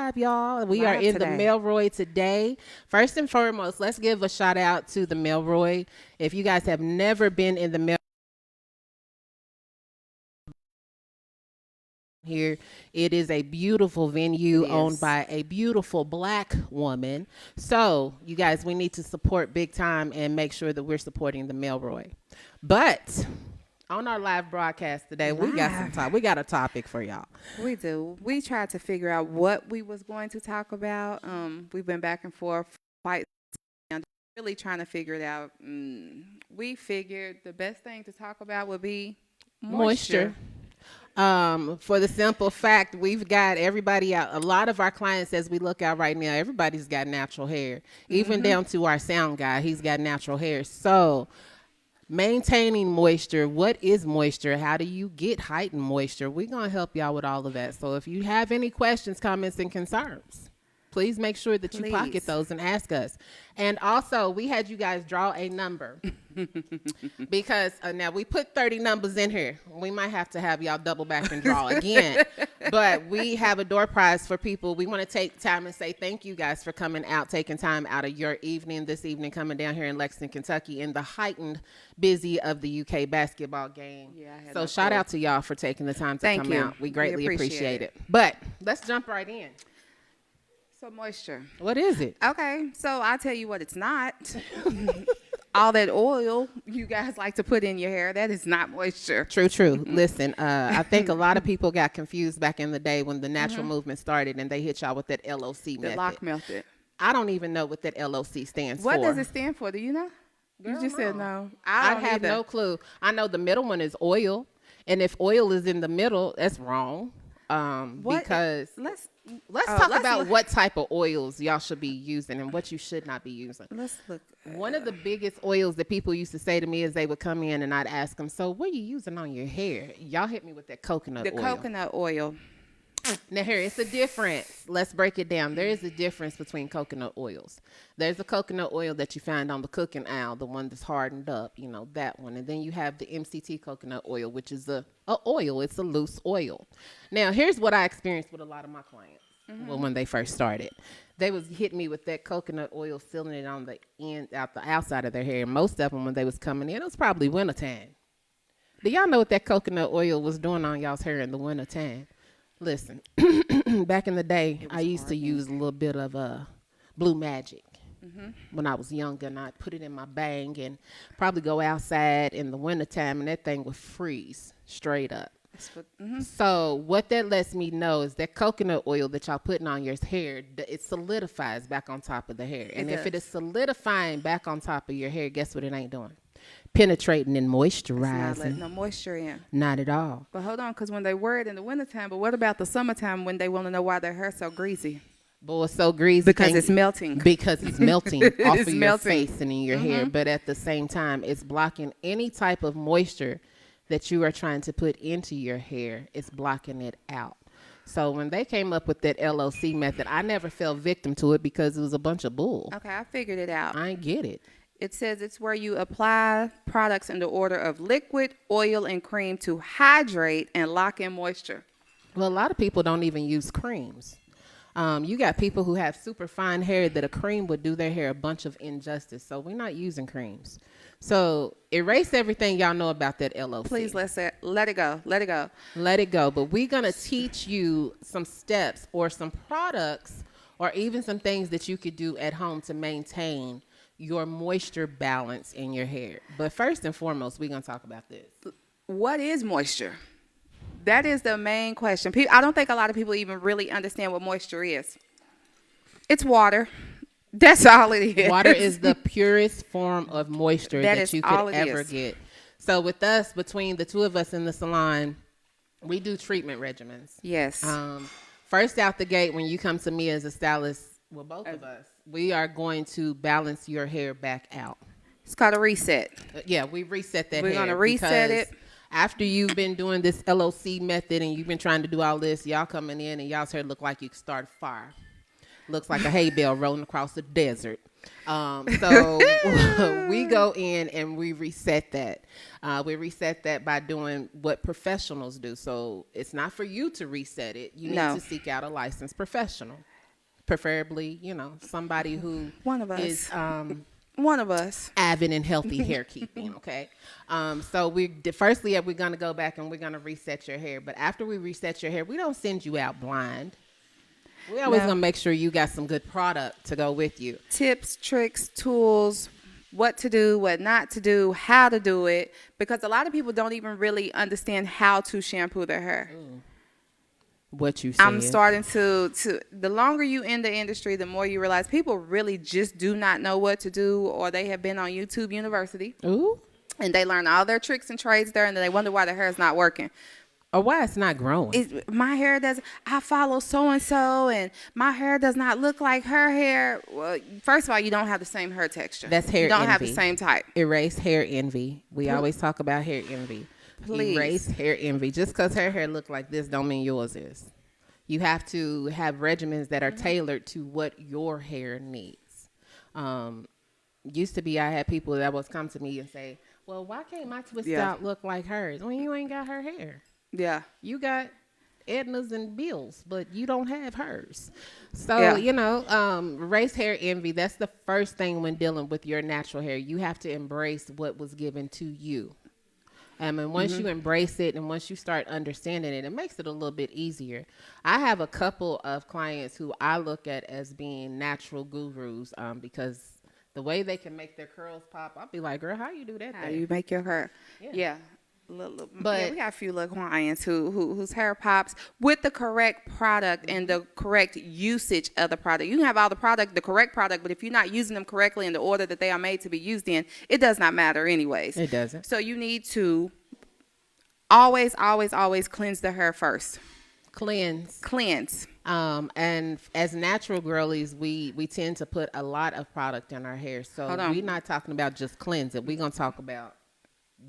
live, y'all. We are Live in the today. Melroy today. First and foremost, let's give a shout out to the Melroy. If you guys have never been in the Melroy here, it is a beautiful It venue owned is. by a beautiful black woman. So, you guys, we need to support big time and make sure that we're supporting the Melroy. But on our live broadcast today, Live. we got a topic for y'all. We do. We tried to figure out what we was going to talk about. We've been back and forth quite and really trying to figure it out. We figured the best thing to talk about would be moisture. Moisture. For the simple fact, we've got everybody out. A lot of our clients, as we look out right now, everybody's got natural hair, even down to our sound guy. He's got natural hair. So, maintaining moisture. What is moisture? How do you get heightened moisture? We're going to help y'all with all of that. So, if you have any questions, comments, and concerns, please make sure that you pocket Please. those and ask us. And also, we had you guys draw a number because now we put 30 numbers in here. We might have to have y'all double back and draw again. But we have a door prize for people. We want to take time and say thank you guys for coming out, taking time out of your evening, this evening, coming down here in Lexington, Kentucky, in the heightened busy of the UK basketball game. Yeah, I had So no shout clue. out to y'all for taking the time to Thank come you. out. We greatly We appreciate appreciate it. But let's jump right in. So moisture. What is it? Okay, so I'll tell you what it's not. All that oil you guys like to put in your hair, that is not moisture. True. Listen, I think a lot of people got confused back in the day when the natural movement started and they hit y'all with that LOC The method. lock method. I don't even know what that LOC stands What for. does it stand for? Do you know? Girl, You just said no. I don't have either. no clue. I know the middle one is oil, and if oil is in the middle, that's wrong. What- Because let's talk let's about look- what type of oils y'all should be using and what you should not be using. let's look. One of the biggest oils that people used to say to me is they would come in and I'd ask them, so what are you using on your hair? Y'all hit me with that coconut The oil. coconut oil. Now here, it's a difference. Let's break it down. There is a difference between coconut oils. There's a coconut oil that you find on the cooking oil, the one that's hardened up, you know, that one. And then you have the MCT coconut oil, which is a oil. It's a loose oil. Now, here's what I experienced with a lot of my clients. Well, when they first started, they was hitting me with that coconut oil, sealing it on the end, out the outside of their hair. Most of them, when they was coming in, it was probably wintertime. Do y'all know what that coconut oil was doing on y'all's hair in the wintertime? Listen, back in the day, I used to use a little bit of Blue Magic when I was younger, and I'd put it in my bang and probably go outside in the wintertime, and that thing would freeze straight up. So what that lets me know is that coconut oil that y'all putting on your hair, it solidifies back on top of the hair. And if it does. is solidifying back on top of your hair, guess what it ain't doing? Penetrating and It's not moisturizing. letting no moisture in. Not at all. But hold on, because when they wear it in the wintertime, but what about the summertime when they want to know why their hair's so greasy? Boy, it's so greasy. Because can't- it's melting. Because it's melting off It's of your melting. face and in your hair. But at the same time, it's blocking any type of moisture that you are trying to put into your hair. It's blocking it out. So when they came up with that LOC method, I never fell victim to it because it was a bunch of bull. Okay, I figured it out. I ain't get it. It says it's where you apply products in the order of liquid, oil, and cream to hydrate and lock in moisture. Well, a lot of people don't even use creams. You got people who have super fine hair that a cream would do their hair a bunch of injustice. So we're not using creams. So erase everything y'all know about that LOC. Please let it go. Let it go. Let it go. But we're going to teach you some steps or some products or even some things that you could do at home to maintain your moisture balance in your hair. But first and foremost, we're going to talk about this. What is moisture? That is the main question. I don't think a lot of people even really understand what moisture is. It's water. That's all it is. Water is the purest form of moisture That that is you all could it ever is. get. So with us, between the two of us in the salon, we do treatment regimens. Yes. First out the gate, when you come to me as a stylist, well, both of us, we are going to balance your hair back out. It's called a reset. Yeah, we reset that We're hair. gonna reset because it. After you've been doing this LOC method and you've been trying to do all this, y'all coming in and y'all's hair look like you could start a fire. Looks like a hay bale rolling across the desert. So we go in and we reset that. We reset that by doing what professionals do. So it's not for you to reset it. You need No. to seek out a licensed professional. preferably, somebody who One of us. is One of us. avid and healthy hair keeping. Okay. So firstly, we're going to go back and we're going to reset your hair. But after we reset your hair, we don't send you out blind. We always No. going to make sure you got some good product to go with you. Tips, tricks, tools, what to do, what not to do, how to do it, because a lot of people don't even really understand how to shampoo their hair. What you said. I'm starting to the longer you in the industry, the more you realize people really just do not know what to do, or they have been on YouTube University Ooh. and they learn all their tricks and trades there, and then they wonder why their hair is not working. Or why it's not growing. My hair does. I follow so and so, and my hair does not look like her hair. Well, first of all, you don't have the same hair texture. That's hair You don't have the envy. same type. Erase hair envy. We always talk about hair envy. Please. Erase hair envy. Just because her hair look like this don't mean yours is. You have to have regimens that are tailored to what your hair needs. Used to be I had people that would come to me and say, well, why can't my twist out look like hers? When you ain't got her hair. Yeah. You got Edna's and Bill's, but you don't have hers. So, erase hair envy. That's the first thing when dealing with your natural hair. You have to embrace what was given to you. And once you embrace it and once you start understanding it, it makes it a little bit easier. I have a couple of clients who I look at as being natural gurus because the way they can make their curls pop, I'll be like, girl, how you do that? How you make your hair? Yeah. But we got a few little Hawaiians whose hair pops with the correct product and the correct usage of the product. You can have all the correct product, but if you're not using them correctly in the order that they are made to be used in, it does not matter anyways. It doesn't. So you need to always cleanse the hair first. Cleanse. And as natural girlies, we tend to put a lot of product in our hair. So we're not talking about just cleansing. We're going to talk about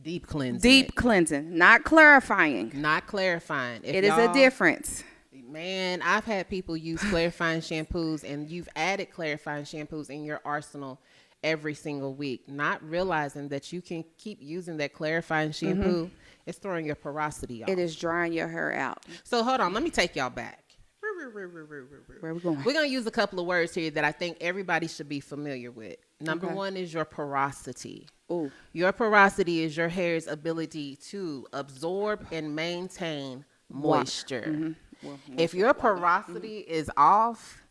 deep cleansing, not clarifying. If it is a difference. Man, I've had people use clarifying shampoos, and you've added clarifying shampoos in your arsenal every single week, not realizing that you can keep using that clarifying shampoo. It's throwing your porosity off. It is drying your hair out. So hold on, let me take y'all back. Where are we going? We're going to use a couple of words here that I think everybody should be familiar with. Number one is your porosity. Ooh. Your porosity is your hair's ability to absorb and maintain moisture. If your porosity is off,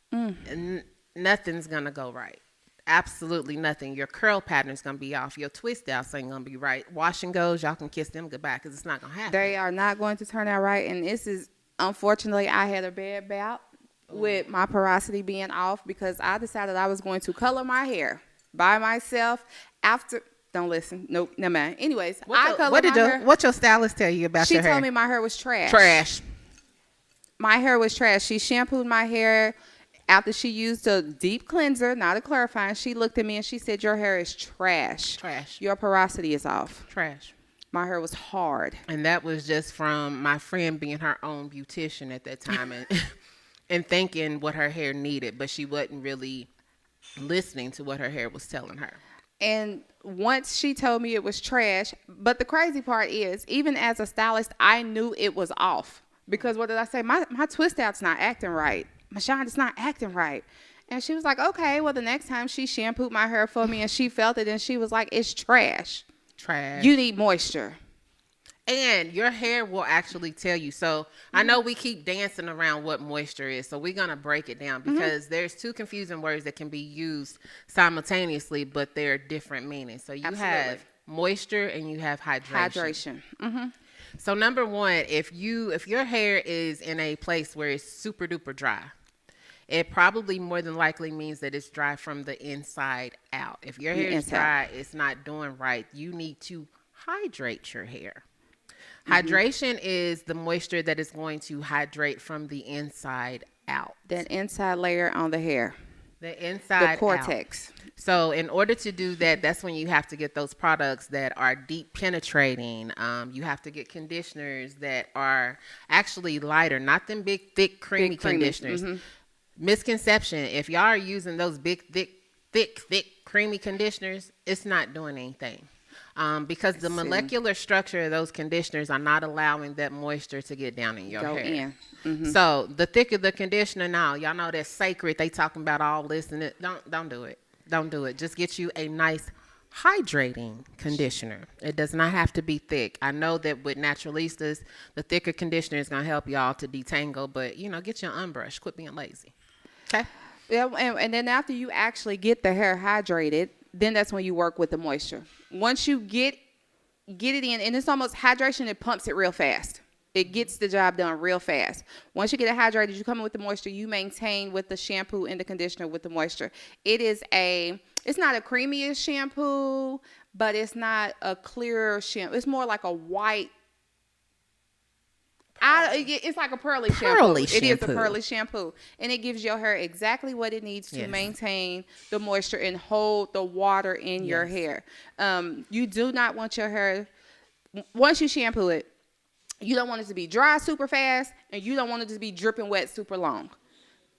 nothing's going to go right. Absolutely nothing. Your curl pattern is going to be off. Your twist outs ain't going to be right. Wash and goes, y'all can kiss them goodbye because it's not going to happen. They are not going to turn out right. And this is, unfortunately, I had a bad bout with my porosity being off because I decided I was going to color my hair by myself after. Don't listen. Nope. Never mind. Anyways, what your stylist tell you about your hair? She told me my hair was trash. Trash. My hair was trash. She shampooed my hair after she used a deep cleanser, not a clarifying. She looked at me and she said, your hair is trash. Trash. Your porosity is off. Trash. My hair was hard. And that was just from my friend being her own beautician at that time and thinking what her hair needed, but she wasn't really listening to what her hair was telling her. And once she told me it was trash, but the crazy part is, even as a stylist, I knew it was off. Because what did I say? My twist out's not acting right. My shine is not acting right. And she was like, okay, well, the next time she shampooed my hair for me and she felt it and she was like, it's trash. Trash. You need moisture. And your hair will actually tell you. So I know we keep dancing around what moisture is. So we're going to break it down because there's two confusing words that can be used simultaneously, but they're different meanings. So you have moisture and you have hydration. So number one, if your hair is in a place where it's super duper dry, it probably more than likely means that it's dry from the inside out. If your hair is dry, it's not doing right. You need to hydrate your hair. Hydration is the moisture that is going to hydrate from the inside out. That inside layer on the hair. The inside the cortex. Out. So in order to do that, that's when you have to get those products that are deep penetrating. You have to get conditioners that are actually lighter, not them big, thick, creamy conditioners. Misconception, if y'all are using those big, thick, creamy conditioners, it's not doing anything. Because the See. molecular structure of those conditioners are not allowing that moisture to get down in your Go hair. in. Mm-hmm. So the thicker the conditioner now, y'all know that's sacred. They talking about all this and it. Don't do it. Don't do it. Just get you a nice hydrating conditioner. It does not have to be thick. I know that with Naturalistas, the thicker conditioner is gonna help y'all to detangle, but you know, get your unbrush. Quit being lazy. Okay. Yeah, and then after you actually get the hair hydrated, then that's when you work with the moisture. Once you get it in, and it's almost hydration, it pumps it real fast. It gets the job done real fast. Once you get it hydrated, you come in with the moisture, you maintain with the shampoo and the conditioner with the moisture. It's not a creamiest shampoo, but it's not a clear shampoo. It's more like a white. It's like a pearly shampoo. It is a pearly shampoo. And it gives your hair exactly what it needs to maintain the moisture and hold the water in your hair. You do not want your hair, once you shampoo it, you don't want it to be dry super fast, and you don't want it to be dripping wet super long.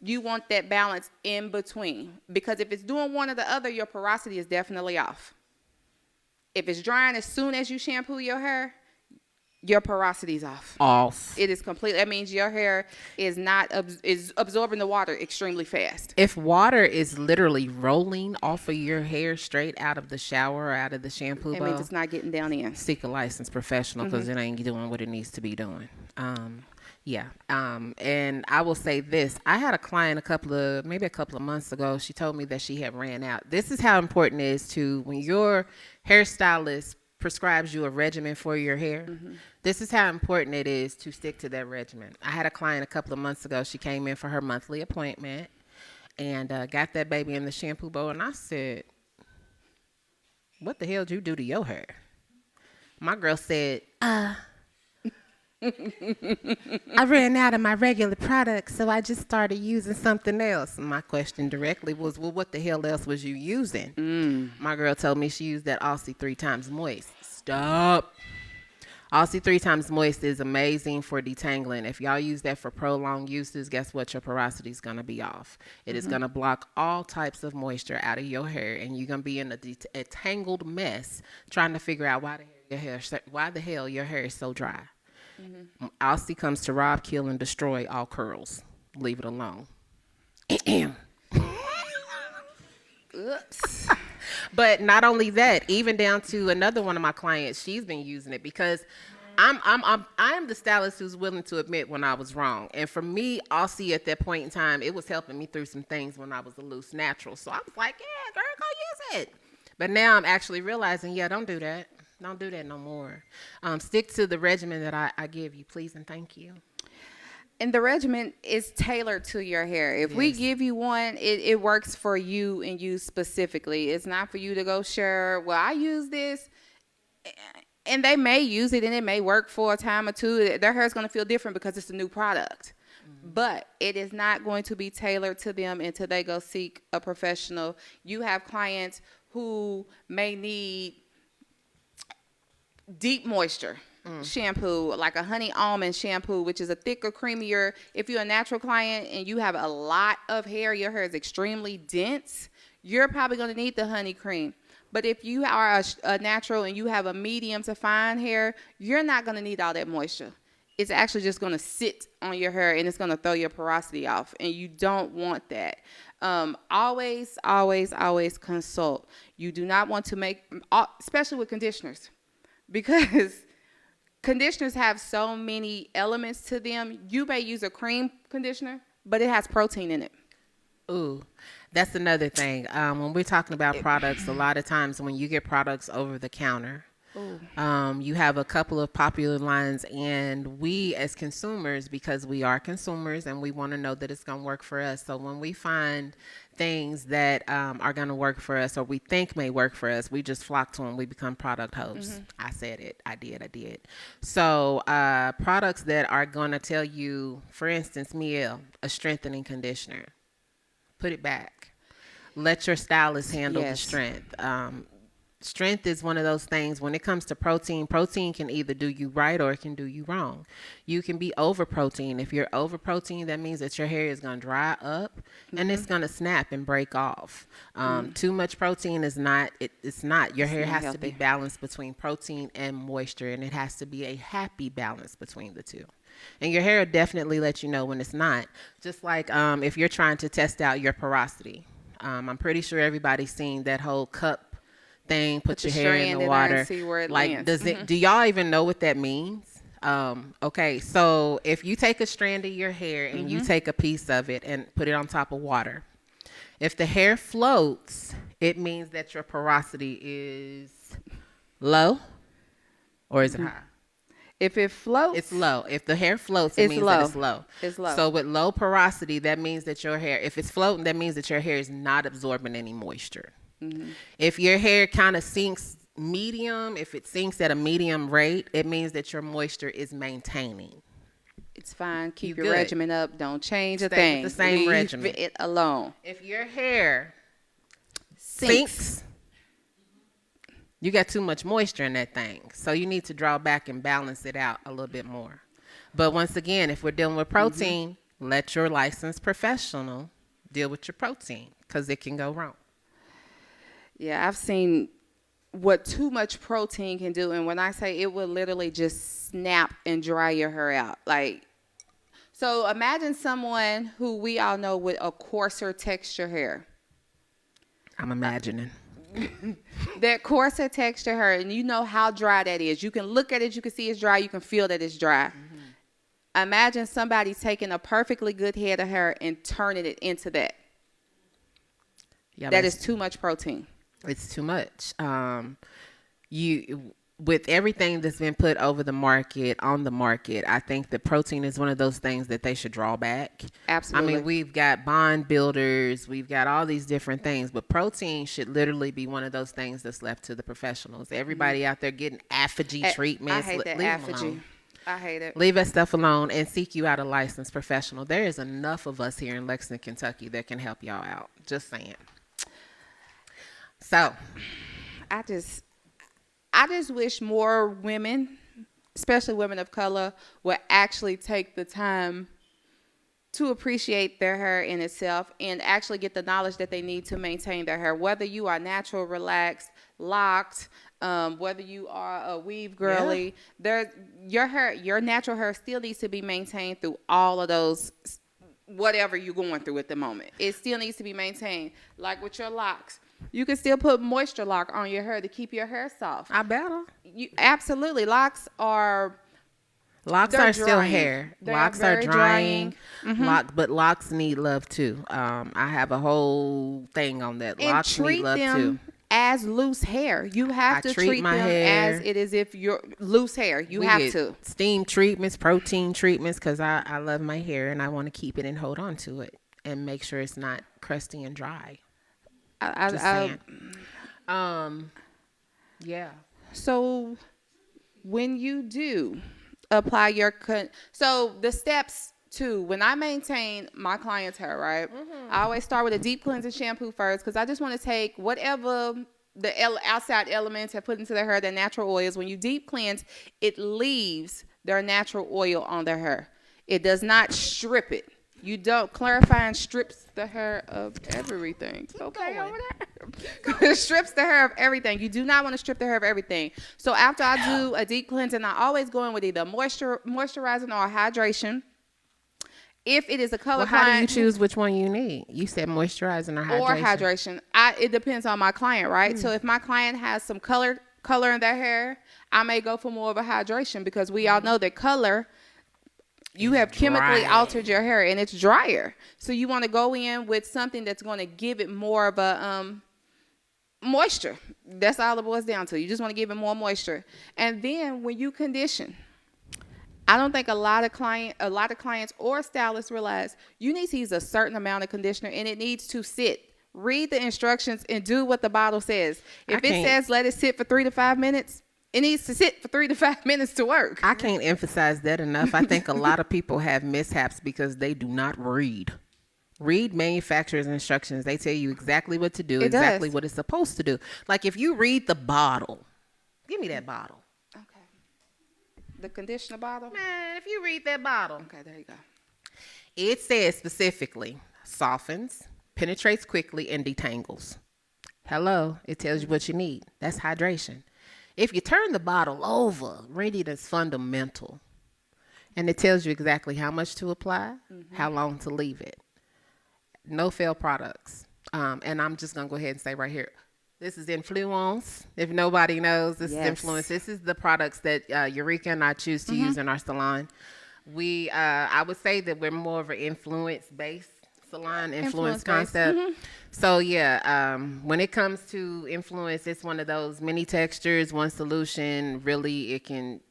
You want that balance in between. Because if it's doing one or the other, your porosity is definitely off. If it's drying as soon as you shampoo your hair, your porosity is off. It is completely. That means your hair is not is absorbing the water extremely fast. If water is literally rolling off of your hair straight out of the shower or out of the shampoo bowl, it means it's not getting down in. Seek a licensed professional because it ain't doing what it needs to be doing. And I will say this. I had a client maybe a couple of months ago. She told me that she had ran out. This is how important it is to, when your hairstylist prescribes you a regimen for your hair, this is how important it is to stick to that regimen. I had a client a couple of months ago. She came in for her monthly appointment and got that baby in the shampoo bowl. And I said, what the hell did you do to your hair? My girl said, I ran out of my regular products, so I just started using something else. My question directly was, well, what the hell else was you using? My girl told me she used that Aussie 3 Times Moist. Stop. Aussie 3 Times Moist is amazing for detangling. If y'all use that for prolonged uses, guess what? Your porosity is going to be off. It is going to block all types of moisture out of your hair, and you're going to be in a tangled mess trying to figure out why the hell your hair is so dry. Aussie comes to rob, kill, and destroy all curls. Leave it alone. Oops. But not only that, even down to another one of my clients, she's been using it because I'm the stylist who's willing to admit when I was wrong. And for me, Aussie at that point in time, it was helping me through some things when I was a loose natural. So I was like, yeah, girl, go use it. But now I'm actually realizing, yeah, don't do that. Don't do that no more. Stick to the regimen that I give you, please and thank you. And the regimen is tailored to your hair. If we give you one, it works for you and you specifically. It's not for you to go share, well, I use this. And they may use it and it may work for a time or two. Their hair is going to feel different because it's a new product. But it is not going to be tailored to them until they go seek a professional. You have clients who may need deep moisture shampoo, like a honey almond shampoo, which is a thicker, creamier. If you're a natural client and you have a lot of hair, your hair is extremely dense, you're probably going to need the honey cream. But if you are a natural and you have a medium to fine hair, you're not going to need all that moisture. It's actually just going to sit on your hair and it's going to throw your porosity off, and you don't want that. Always, always, always consult. You do not want to make, especially with conditioners, because conditioners have so many elements to them. You may use a cream conditioner, but it has protein in it. Ooh, that's another thing. When we're talking about products, a lot of times when you get products over the counter, you have a couple of popular lines, and we as consumers, because we are consumers and we want to know that it's going to work for us. So when we find things that are going to work for us or we think may work for us, we just flock to them. We become product hosts. I said it. I did. So products that are going to tell you, for instance, Mielle, a strengthening conditioner. Put it back. Let your stylist handle the strength. Strength is one of those things when it comes to protein. Protein can either do you right or it can do you wrong. You can be over protein. If you're over protein, that means that your hair is going to dry up and it's going to snap and break off. Too much protein is not, it's not. Your hair not has to be healthy. balanced between protein and moisture, and it has to be a happy balance between the two. And your hair will definitely let you know when it's not. Just like if you're trying to test out your porosity. I'm pretty sure everybody's seen that whole cup thing, put your the hair in strand the in there water. and see where it Like, lands. does it? Do y'all even know what that means? Okay, so if you take a strand of your hair and you take a piece of it and put it on top of water, if the hair floats, it means that your porosity is low, or is it high? If it floats, It's low. If the hair floats, it It's means low. that it's low. It's low. So with low porosity, that means that your hair, if it's floating, that means that your hair is not absorbing any moisture. If your hair kind of sinks medium, if it sinks at a medium rate, it means that your moisture is maintaining. it's fine. Keep You your good. regimen up. Don't change a Stay thing. with the same Leave regimen. it alone. If your hair sinks, you got too much moisture in that thing. So you need to draw back and balance it out a little bit more. But once again, if we're dealing with protein, let your licensed professional deal with your protein because it can go wrong. Yeah, I've seen what too much protein can do, and when I say it will literally just snap and dry your hair out. Like, so imagine someone who we all know with a coarser texture hair. I'm imagining. That coarser texture hair, and you know how dry that is. You can look at it, you can see it's dry, you can feel that it's dry. Imagine somebody taking a perfectly good head of hair and turning it into that. Yeah, That is too much protein. It's too much. You with everything that's been put over the market on the market, I think that protein is one of those things that they should draw back. Absolutely. I mean, we've got bond builders, we've got all these different things, but protein should literally be one of those things that's left to the professionals. Everybody out there getting apogee treatments, I hate that leave 'em apogee. alone. I hate it. Leave that stuff alone and seek you out a licensed professional. There is enough of us here in Lexington, Kentucky that can help y'all out. Just saying. So, I just wish more women, especially women of color, would actually take the time to appreciate their hair in itself and actually get the knowledge that they need to maintain their hair. Whether you are natural, relaxed, locked, whether you are a weave girly, your hair, your natural hair still needs to be maintained through all of those, whatever you're going through at the moment. It still needs to be maintained. Like with your locks, you can still put moisture lock on your hair to keep your hair soft. I better. You absolutely, locks are Locks They're are still drying. hair. They Locks are are very drying. drying. But locks need love too. I have a whole thing on that. and Locks need treat love them too. as loose hair. You have I to treat treat my them hair. as it is if you're loose hair. You We have get to. steam treatments, protein treatments, because I love my hair and I want to keep it and hold on to it and make sure it's not crusty and dry. Just saying. Yeah. So when you do apply your so the steps too, when I maintain my client's hair, right, I always start with a deep cleansing shampoo first because I just want to take whatever the outside elements have put into their hair, their natural oils. When you deep cleanse, it leaves their natural oil on their hair. It does not strip it. You don't. Clarifying strips the hair of everything. Okay, over there. It strips the hair of everything. You do not want to strip the hair of everything. So after I do a deep cleansing, I always go in with either moisturizing or hydration. If it is a color Well, how do you client choose which one you need? You said moisturizing or hydration. or hydration, it depends on my client, right? So if my client has some color in their hair, I may go for more of a hydration because we all know that color, you have chemically dry. altered your hair and it's drier. So you want to go in with something that's going to give it more of a moisture. That's all it boils down to. You just want to give it more moisture. And then when you condition, I don't think a lot of clients or stylists realize you need to use a certain amount of conditioner and it needs to sit. Read the instructions and do what the bottle says. If it says let it sit for 3 to 5 minutes, it needs to sit for 3 to 5 minutes to work. I can't emphasize that enough. I think a lot of people have mishaps because they do not read. Read manufacturer's instructions. They tell you exactly what to do, It exactly does. what it's supposed to do. Like if you read the bottle, give me that bottle. Okay. The conditioner bottle? Man, if you read that bottle, Okay, there you go. it says specifically softens, penetrates quickly, and detangles. Hello, it tells you what you need. That's hydration. If you turn the bottle over, read it as fundamental. And it tells you exactly how much to apply, how long to leave it. No fail products. And I'm just going to go ahead and say right here, this is Influence. If nobody knows, this is Yes. Influence. This is the products that Eureka and I choose to use in our salon. I would say that we're more of an influence-based salon, influence Influence-based. concept. So yeah, when it comes to influence, it's one of those many textures, one solution. Really, it can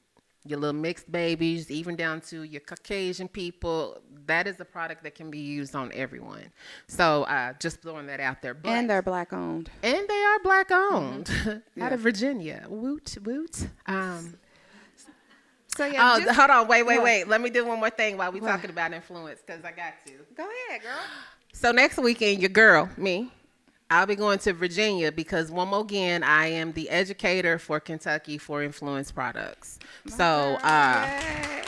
your little mixed babies, even down to your Caucasian people. That is a product that can be used on everyone. So just throwing that out there. But, And they're black owned. and they are black owned out Yeah. of Virginia. Woot woot. So yeah, Oh, hold on. What? Wait. Let me do one more thing while we're What? talking about influence, because I got to. go ahead, girl. So next weekend, your girl, me, I'll be going to Virginia because one more again, I am the educator for Kentucky for influence products. So Yay.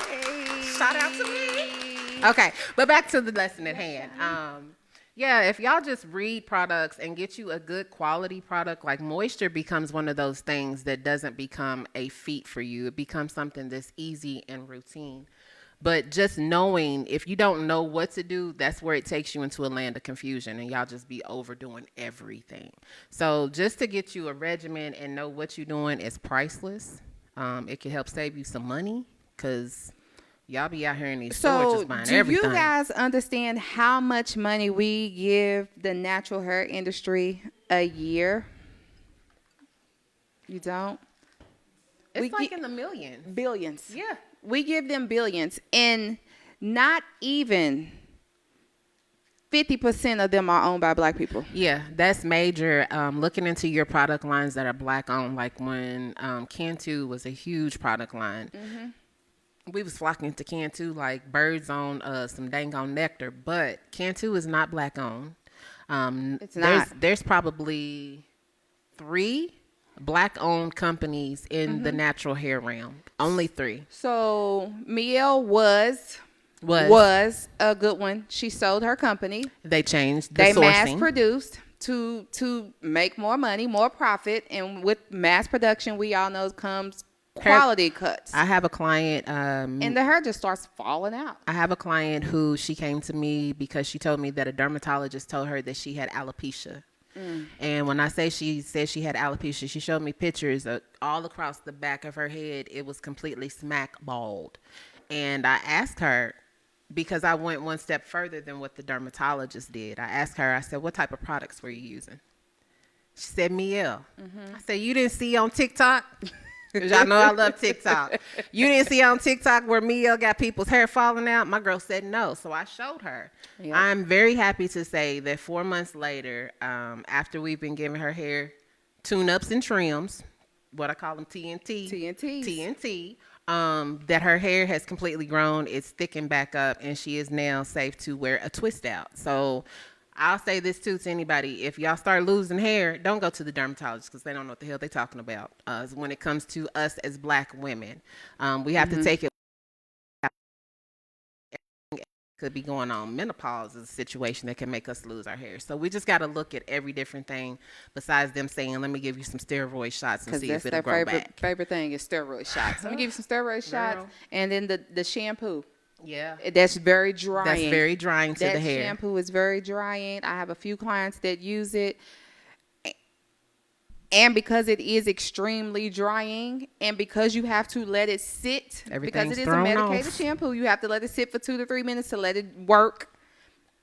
shout out to me. Okay, but back to the lesson at hand. Yeah, if y'all just read products and get you a good quality product, like moisture becomes one of those things that doesn't become a feat for you. It becomes something that's easy and routine. But just knowing, if you don't know what to do, that's where it takes you into a land of confusion and y'all just be overdoing everything. So just to get you a regimen and know what you're doing is priceless. It can help save you some money because y'all be out here in these stores So just buying do everything. you guys understand how much money we give the natural hair industry a year? You don't? It's we like get- in the millions. Billions. Yeah. We give them billions, and not even 50% of them are owned by black people. Yeah, that's major. Looking into your product lines that are black owned, like when Cantu was a huge product line. We was flocking to Cantu like birds on some dang on nectar, but Cantu is not black owned. It's not. There's probably 3 black owned companies in the natural hair realm. Only 3. So Mielle was a good one. She sold her company. They changed the They sourcing. mass produced to make more money, more profit, and with mass production, we all know comes quality cuts. I have a client. And the hair just starts falling out. I have a client who she came to me because she told me that a dermatologist told her that she had alopecia. And when I say she said she had alopecia, she showed me pictures of all across the back of her head. It was completely smack bald. And I asked her, because I went one step further than what the dermatologist did. I asked her, I said, what type of products were you using? She said, Mielle. I said, you didn't see on TikTok? Because y'all know I love TikTok. You didn't see on TikTok where Mielle got people's hair falling out? My girl said no, so I showed her. Yep. I'm very happy to say that 4 months later, after we've been giving her hair tune-ups and trims, what I call them TNT. TNTs. TNT, that her hair has completely grown. It's thickened back up, and she is now safe to wear a twist out. So I'll say this too to anybody: if y'all start losing hair, don't go to the dermatologist because they don't know what the hell they're talking about. When it comes to us as black women, we have to take it. Could be going on. Menopause is a situation that can make us lose our hair. So we just got to look at every different thing besides them saying, "Let me give you some steroid shots and Because see that's if it'll their grow back." favorite thing is steroid shots. Let me give you some steroid shots, Girl. and then the shampoo. Yeah, That's very drying. that's very drying to that the hair. shampoo is very drying. I have a few clients that use it. And because it is extremely drying, and because you have to let it sit, because Everything's it is a thrown medicated off. shampoo, you have to let it sit for 2 to 3 minutes to let it work.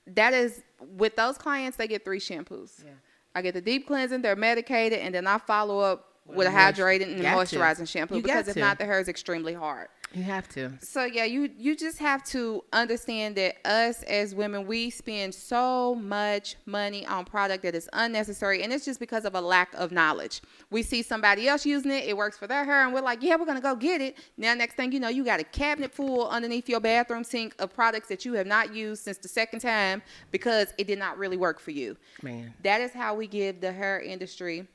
That is, with those clients, they get 3 shampoos. Yeah. I get the deep cleansing, they're medicated, and then I follow up with a moist- hydrating and got to. moisturizing shampoo, You because got if to. not, the hair is extremely hard. You have to. So yeah, you just have to understand that us as women, we spend so much money on product that is unnecessary, and it's just because of a lack of knowledge. We see somebody else using it, it works for their hair, and we're like, yeah, we're gonna go get it. Now next thing you know, you got a cabinet full underneath your bathroom sink of products that you have not used since the second time because it did not really work for you. Man. That is how we give the hair industry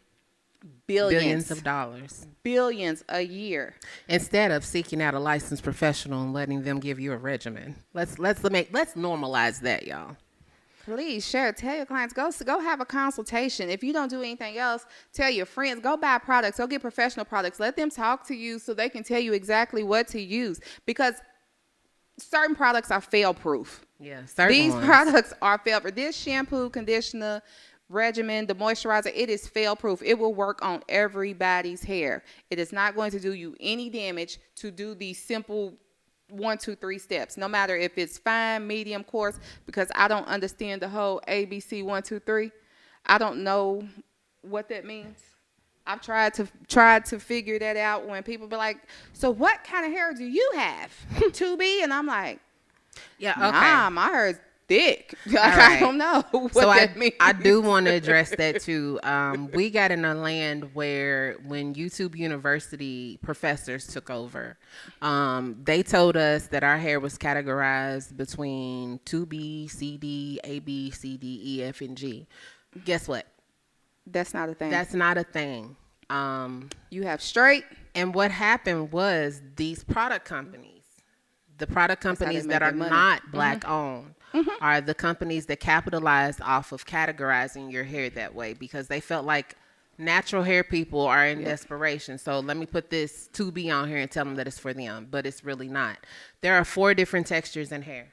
Billions of dollars. billions a year. Instead of seeking out a licensed professional and letting them give you a regimen. Let's normalize that, y'all. Please share. Tell your clients, go have a consultation. If you don't do anything else, tell your friends, go buy products, go get professional products. Let them talk to you so they can tell you exactly what to use, because certain products are fail proof. Yeah, These products are fail proof. This shampoo, conditioner, regimen, the moisturizer, it is fail proof. It will work on everybody's hair. It is not going to do you any damage to do these simple 1, 2, 3 steps, no matter if it's fine, medium, coarse, because I don't understand the whole ABC 1, 2, 3. I don't know what that means. I've tried to figure that out when people be like, so what kind of hair do you have? 2B? And I'm like, yeah, okay. nah, my hair is thick. Right. I don't know what So that means. I do want to address that too. We got in a land where when YouTube University professors took over, they told us that our hair was categorized between 2B, CD, AB, CD, E, F, and G. Guess what? That's not a thing. That's not a thing. You have straight. And what happened was these product companies, the product companies they that make are their money. not black owned, are the companies that capitalized off of categorizing your hair that way, because they felt like natural hair people are in desperation. So let me put this 2B on here and tell them that it's for them, but it's really not. There are 4 different textures in hair.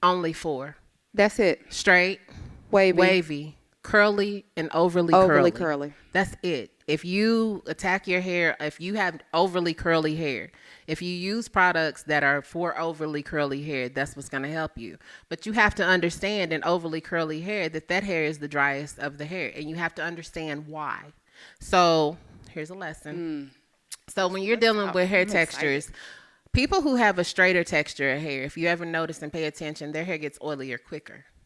Only 4. That's it. Straight, Wavy, curly, and overly curly. That's it. If you attack your hair, if you have overly curly hair, if you use products that are for overly curly hair, that's what's going to help you. But you have to understand in overly curly hair that hair is the driest of the hair, and you have to understand why. So here's a lesson. So when you're dealing with hair textures, people who have a straighter texture of hair, if you ever notice and pay attention, their hair gets oilier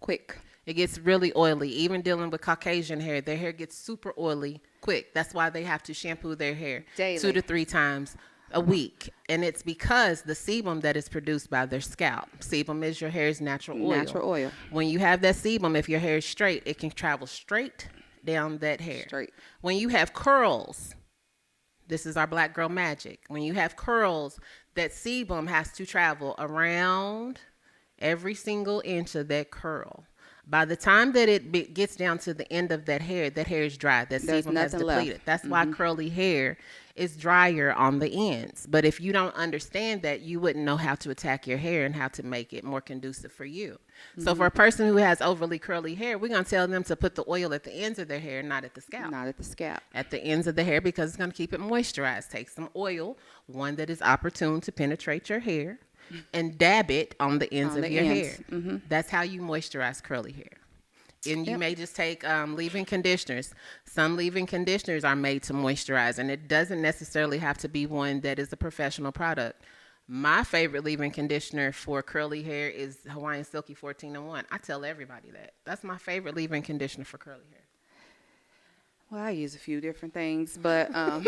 quick. It gets really oily. Even dealing with Caucasian hair, their hair gets super oily quick. That's why they have to shampoo their hair daily, 2 to 3 times a week. And it's because the sebum that is produced by their scalp. Sebum is your hair's natural oil. When you have that sebum, if your hair is straight, it can travel straight down that hair. Straight. When you have curls, this is our black girl magic. When you have curls, that sebum has to travel around every single inch of that curl. By the time that it gets down to the end of that hair is dry. That sebum has depleted. Left. That's why curly hair is drier on the ends. But if you don't understand that, you wouldn't know how to attack your hair and how to make it more conducive for you. So for a person who has overly curly hair, we're going to tell them to put the oil at the ends of their hair, not at the scalp. Not at the scalp. At the ends of the hair, because it's going to keep it moisturized. Take some oil, one that is opportune to penetrate your hair, and dab it on the ends of your hair. That's how you moisturize curly hair. And you may just take leave-in conditioners. Some leave-in conditioners are made to moisturize, and it doesn't necessarily have to be one that is a professional product. My favorite leave-in conditioner for curly hair is Hawaiian Silky 14-in-1. I tell everybody that. That's my favorite leave-in conditioner for curly hair. Well, I use a few different things, but I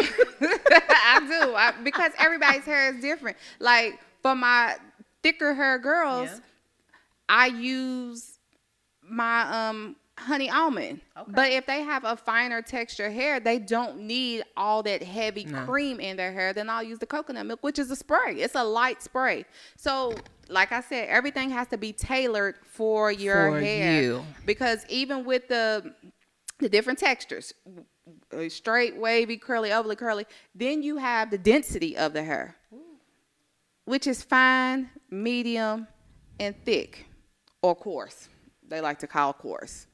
do because everybody's hair is different. Like for my thicker hair girls, I use my honey almond. Okay. But if they have a finer texture hair, they don't need all that heavy cream in their hair, then I'll use the coconut milk, which is a spray. It's a light spray. So like I said, everything has to be tailored for your hair. Because even with the different textures, straight, wavy, curly, overly curly, then you have the density of the hair, which is fine, medium, and thick, or coarse. They like to call coarse.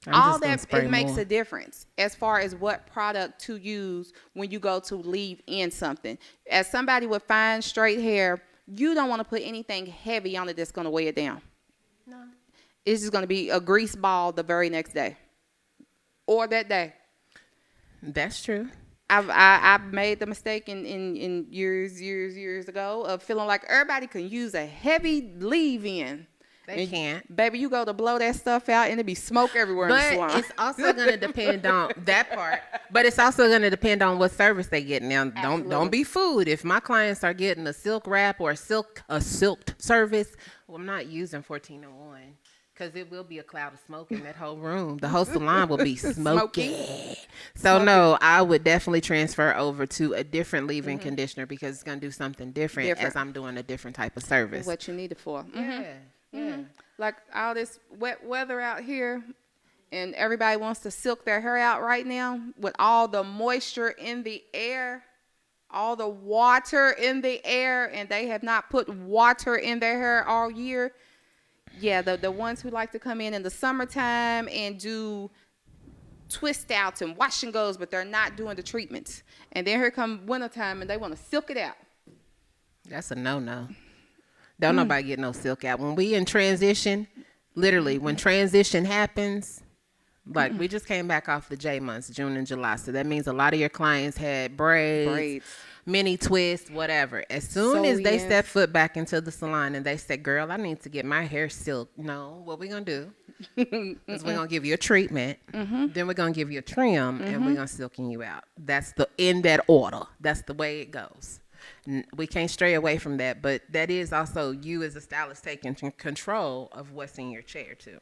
All that, it makes a difference as far as what product to use when you go to leave in something. As somebody with fine, straight hair, you don't want to put anything heavy on it that's going to weigh it down. No. It's just going to be a grease ball the very next day or that day. That's true. I've made the mistake in years ago of feeling like everybody can use a heavy leave-in. They can't. Baby, you go to blow that stuff out and it be smoke everywhere in the But salon. it's also going to depend on that part. But it's also going to depend on what service they get. Now, don't be fooled. If my clients are getting a silk wrap or a silked service, well, I'm not using 1401 because it will be a cloud of smoke in that whole room. The whole salon will be smoky. So no, I would definitely transfer over to a different leave-in conditioner because it's going to do something different as I'm doing a different type of service. What you need it for. Yeah. Like all this wet weather out here, and everybody wants to silk their hair out right now with all the moisture in the air, all the water in the air, and they have not put water in their hair all year. Yeah, the ones who like to come in the summertime and do twist outs and wash and goes, but they're not doing the treatments. And then here come wintertime and they want to silk it out. That's a no-no. Don't nobody get no silk out. When we in transition, literally, when transition happens, like we just came back off the J months, June and July. So that means a lot of your clients had braids. Mini twists, whatever. As soon as they step foot back into the salon and they say, girl, I need to get my hair silk. No, what we going to do is we're going to give you a treatment. Then we're going to give you a trim and we're going to silken you out. That's in that order. That's the way it goes. We can't stray away from that, but that is also you as a stylist taking control of what's in your chair too.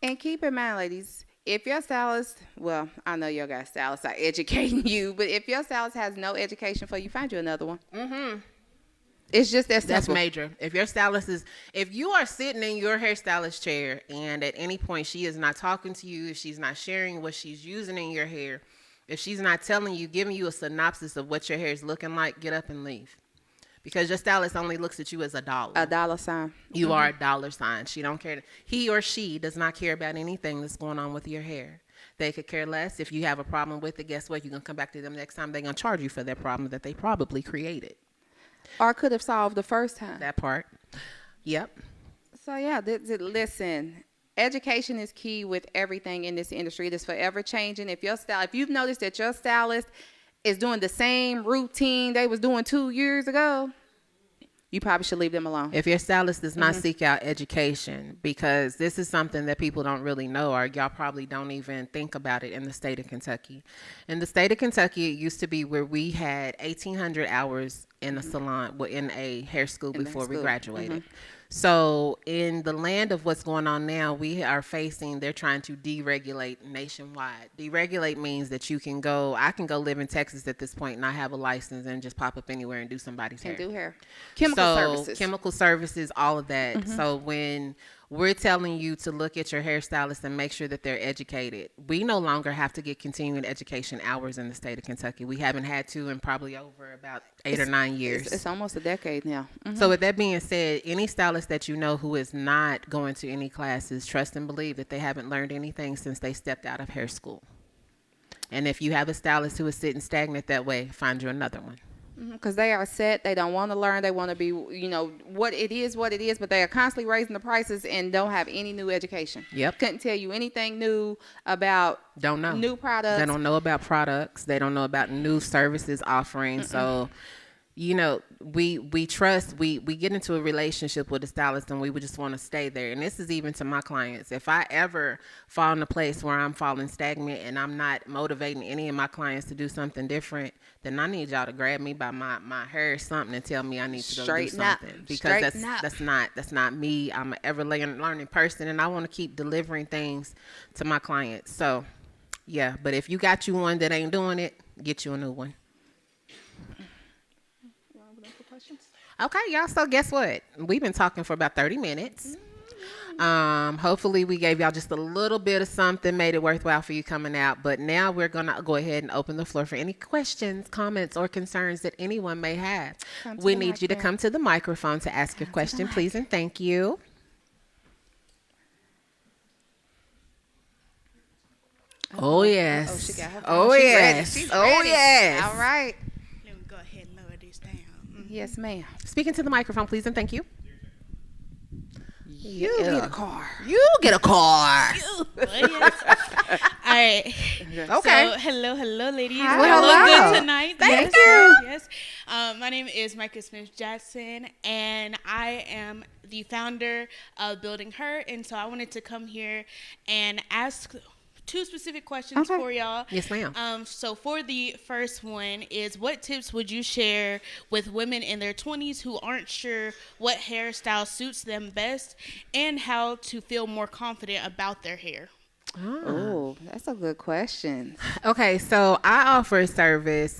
And keep in mind, ladies, if your stylist, well, I know your guys' stylists are educating you, but if your stylist has no education for you, find you another one. It's just that simple. That's major. If your stylist if you are sitting in your hairstylist chair and at any point she is not talking to you, if she's not sharing what she's using in your hair, if she's not telling you, giving you a synopsis of what your hair is looking like, get up and leave. Because your stylist only looks at you as a dollar. A dollar sign. You are a dollar sign. She don't care. He or she does not care about anything that's going on with your hair. They could care less. If you have a problem with it, guess what? You're going to come back to them next time. They're going to charge you for that problem that they probably created. Or could have solved the first time. That part. Yep. So, yeah, listen. Education is key with everything in this industry. It is forever changing. If you've noticed that your stylist is doing the same routine they was doing 2 years ago, you probably should leave them alone. If your stylist does not seek out education, because this is something that people don't really know, or y'all probably don't even think about it in the state of Kentucky. In the state of Kentucky, it used to be where we had 1,800 hours in a salon, in a hair school before we graduated. So in the land of what's going on now, they're trying to deregulate nationwide. Deregulate means that I can go live in Texas at this point and I have a license and just pop up anywhere and do somebody's hair. Do hair. Chemical services, all of that. So when we're telling you to look at your hairstylist and make sure that they're educated, we no longer have to get continuing education hours in the state of Kentucky. We haven't had to in probably over about 8 or 9 years. It's almost a decade now. So with that being said, any stylist that you know who is not going to any classes, trust and believe that they haven't learned anything since they stepped out of hair school. And if you have a stylist who is sitting stagnant that way, find you another one. Because they are set. They don't want to learn. They want to be, what it is, but they are constantly raising the prices and don't have any new education. Yep. Couldn't tell you anything new about new products. They don't know about products. They don't know about new services offering. So, we get into a relationship with a stylist and we would just want to stay there. And this is even to my clients. If I ever fall in a place where I'm falling stagnant and I'm not motivating any of my clients to do something different, then I need y'all to grab me by my hair or something and tell me I need to go do something. Because that's not me. I'm an ever learning person and I want to keep delivering things to my clients. So yeah, but if you got you one that ain't doing it, get you a new one. Okay, y'all. So guess what? We've been talking for about 30 minutes. Hopefully we gave y'all just a little bit of something, made it worthwhile for you coming out. But now we're going to go ahead and open the floor for any questions, comments, or concerns that anyone may have. We need you to come to the microphone to ask your question, please, and thank you. Oh, yes. Oh, she got her phone. Oh, She's yes. ready. She's Oh, ready. yes. All right. Let me go ahead and lower this down. Yes, ma'am. Speaking to the microphone, please, and thank you. You get a car. You get a car. All right. Okay. So, hello, ladies. Hi. Well, Hello. look good tonight. Thank yes, Yes. My name is Micah Smith Jackson, and I am the founder of Building Her. And so I wanted to come here and ask two specific questions Okay. for y'all. Yes, ma'am. So for the first one is, what tips would you share with women in their 20s who aren't sure what hairstyle suits them best and how to feel more confident about their hair? Oh, that's a good question. Okay, so I offer a service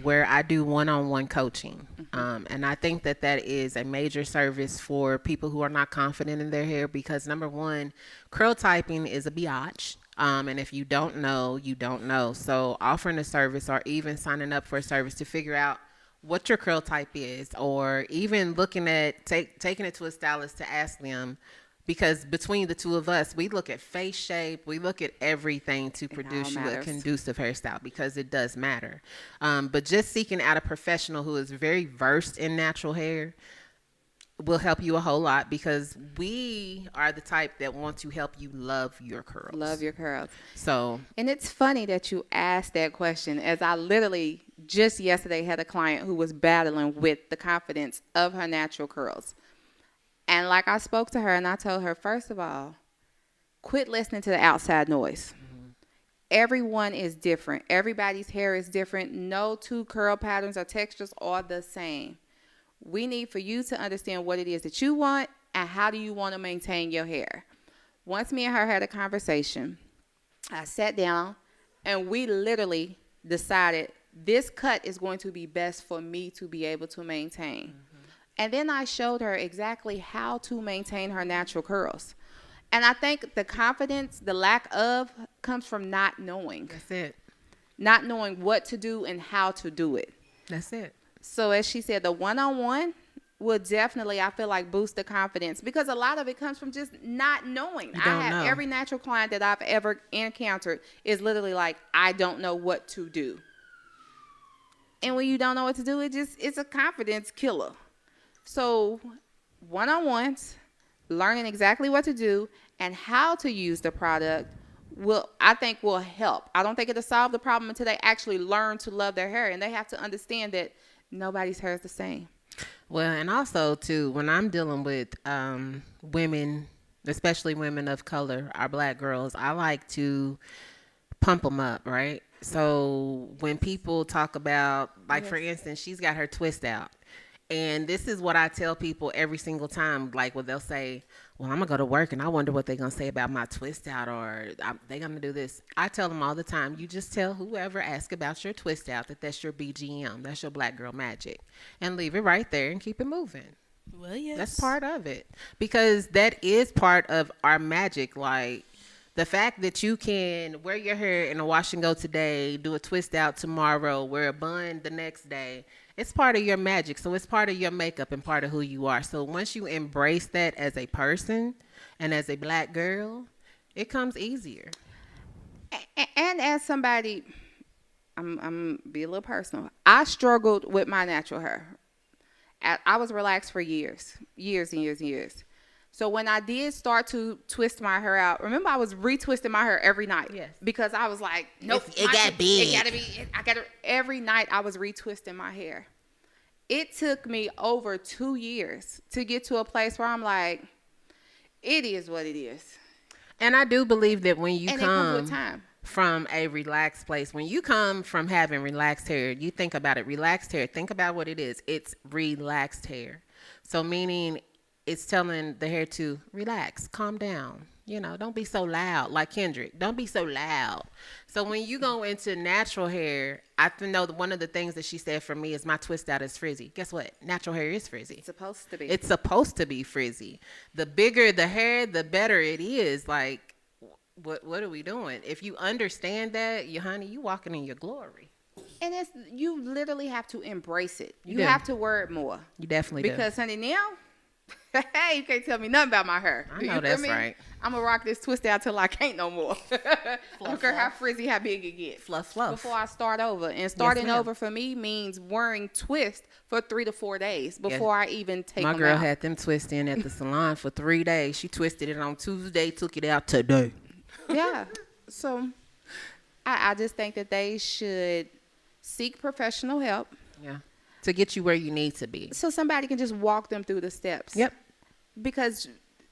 where I do one-on-one coaching. And I think that that is a major service for people who are not confident in their hair because, number one, curl typing is a biatch. And if you don't know, you don't know. So offering a service or even signing up for a service to figure out what your curl type is, or even looking at taking it to a stylist to ask them, because between the two of us, we look at face shape, we look at everything to produce you a matters. conducive hairstyle because it does matter. But just seeking out a professional who is very versed in natural hair will help you a whole lot because we are the type that want to help you love your curls. Love your curls. So And it's funny that you asked that question, as I literally just yesterday had a client who was battling with the confidence of her natural curls. And like I spoke to her and I told her, first of all, quit listening to the outside noise. Everyone is different. Everybody's hair is different. No two curl patterns or textures are the same. We need for you to understand what it is that you want and how do you want to maintain your hair. Once me and her had a conversation, I sat down and we literally decided this cut is going to be best for me to be able to maintain. And then I showed her exactly how to maintain her natural curls. And I think the confidence, the lack of, comes from not knowing. that's it. Not knowing what to do and how to do it. That's it. So as she said, the one-on-one will definitely, I feel like, boost the confidence because a lot of it comes from just not knowing. You don't I have know. every natural client that I've ever encountered is literally like, I don't know what to do. And when you don't know what to do, it's a confidence killer. So one-on-ones, learning exactly what to do and how to use the product I think will help. I don't think it'll solve the problem until they actually learn to love their hair, and they have to understand that nobody's hair is the same. Well, and also too, when I'm dealing with women, especially women of color, our black girls, I like to pump them up, right? So when people talk about, like for instance, she's got her twist out. And this is what I tell people every single time. Like, well, they'll say, well, I'm going to go to work and I wonder what they're going to say about my twist out or they're going to do this. I tell them all the time, you just tell whoever asks about your twist out that that's your BGM. That's your black girl magic. And leave it right there and keep it moving. Well, yes. That's part of it. Because that is part of our magic. Like, the fact that you can wear your hair in a wash and go today, do a twist out tomorrow, wear a bun the next day, it's part of your magic. So it's part of your makeup and part of who you are. So once you embrace that as a person and as a black girl, it comes easier. And as somebody, I'm be a little personal. I struggled with my natural hair. I was relaxed for years and years and years. So when I did start to twist my hair out, remember I was retwisting my hair every night. Yes. Because I was like, nope. It got big. It gotta be, every night I was retwisting my hair. It took me over 2 years to get to a place where I'm like, it is what it is. And I do believe that when you And it comes come with time. from a relaxed place, when you come from having relaxed hair, you think about it, relaxed hair, think about what it is. It's relaxed hair. So meaning it's telling the hair to relax, calm down. You know, don't be so loud. Like Kendrick, don't be so loud. So when you go into natural hair, I know that one of the things that she said for me is my twist out is frizzy. Guess what? Natural hair is frizzy. It's supposed to be. It's supposed to be frizzy. The bigger the hair, the better it is. Like, what are we doing? If you understand that, honey, you walking in your glory. And you literally have to embrace it. You do. have to wear it more. You definitely do. Because, honey, now, hey, you can't tell me nothing about my hair. I You know feel that's me? right. I'm going to rock this twist out till I can't no more. I don't care how frizzy, how big it gets. Fluff. Before I start over. And starting ma'am. over for me means wearing twist for 3 to 4 days before I even take My them girl out. had them twist in at the salon for 3 days. She twisted it on Tuesday, took it out today. Yeah. So I just think that they should seek professional help Yeah. To get you where you need to be. so somebody can just walk them through the steps. Yep. Because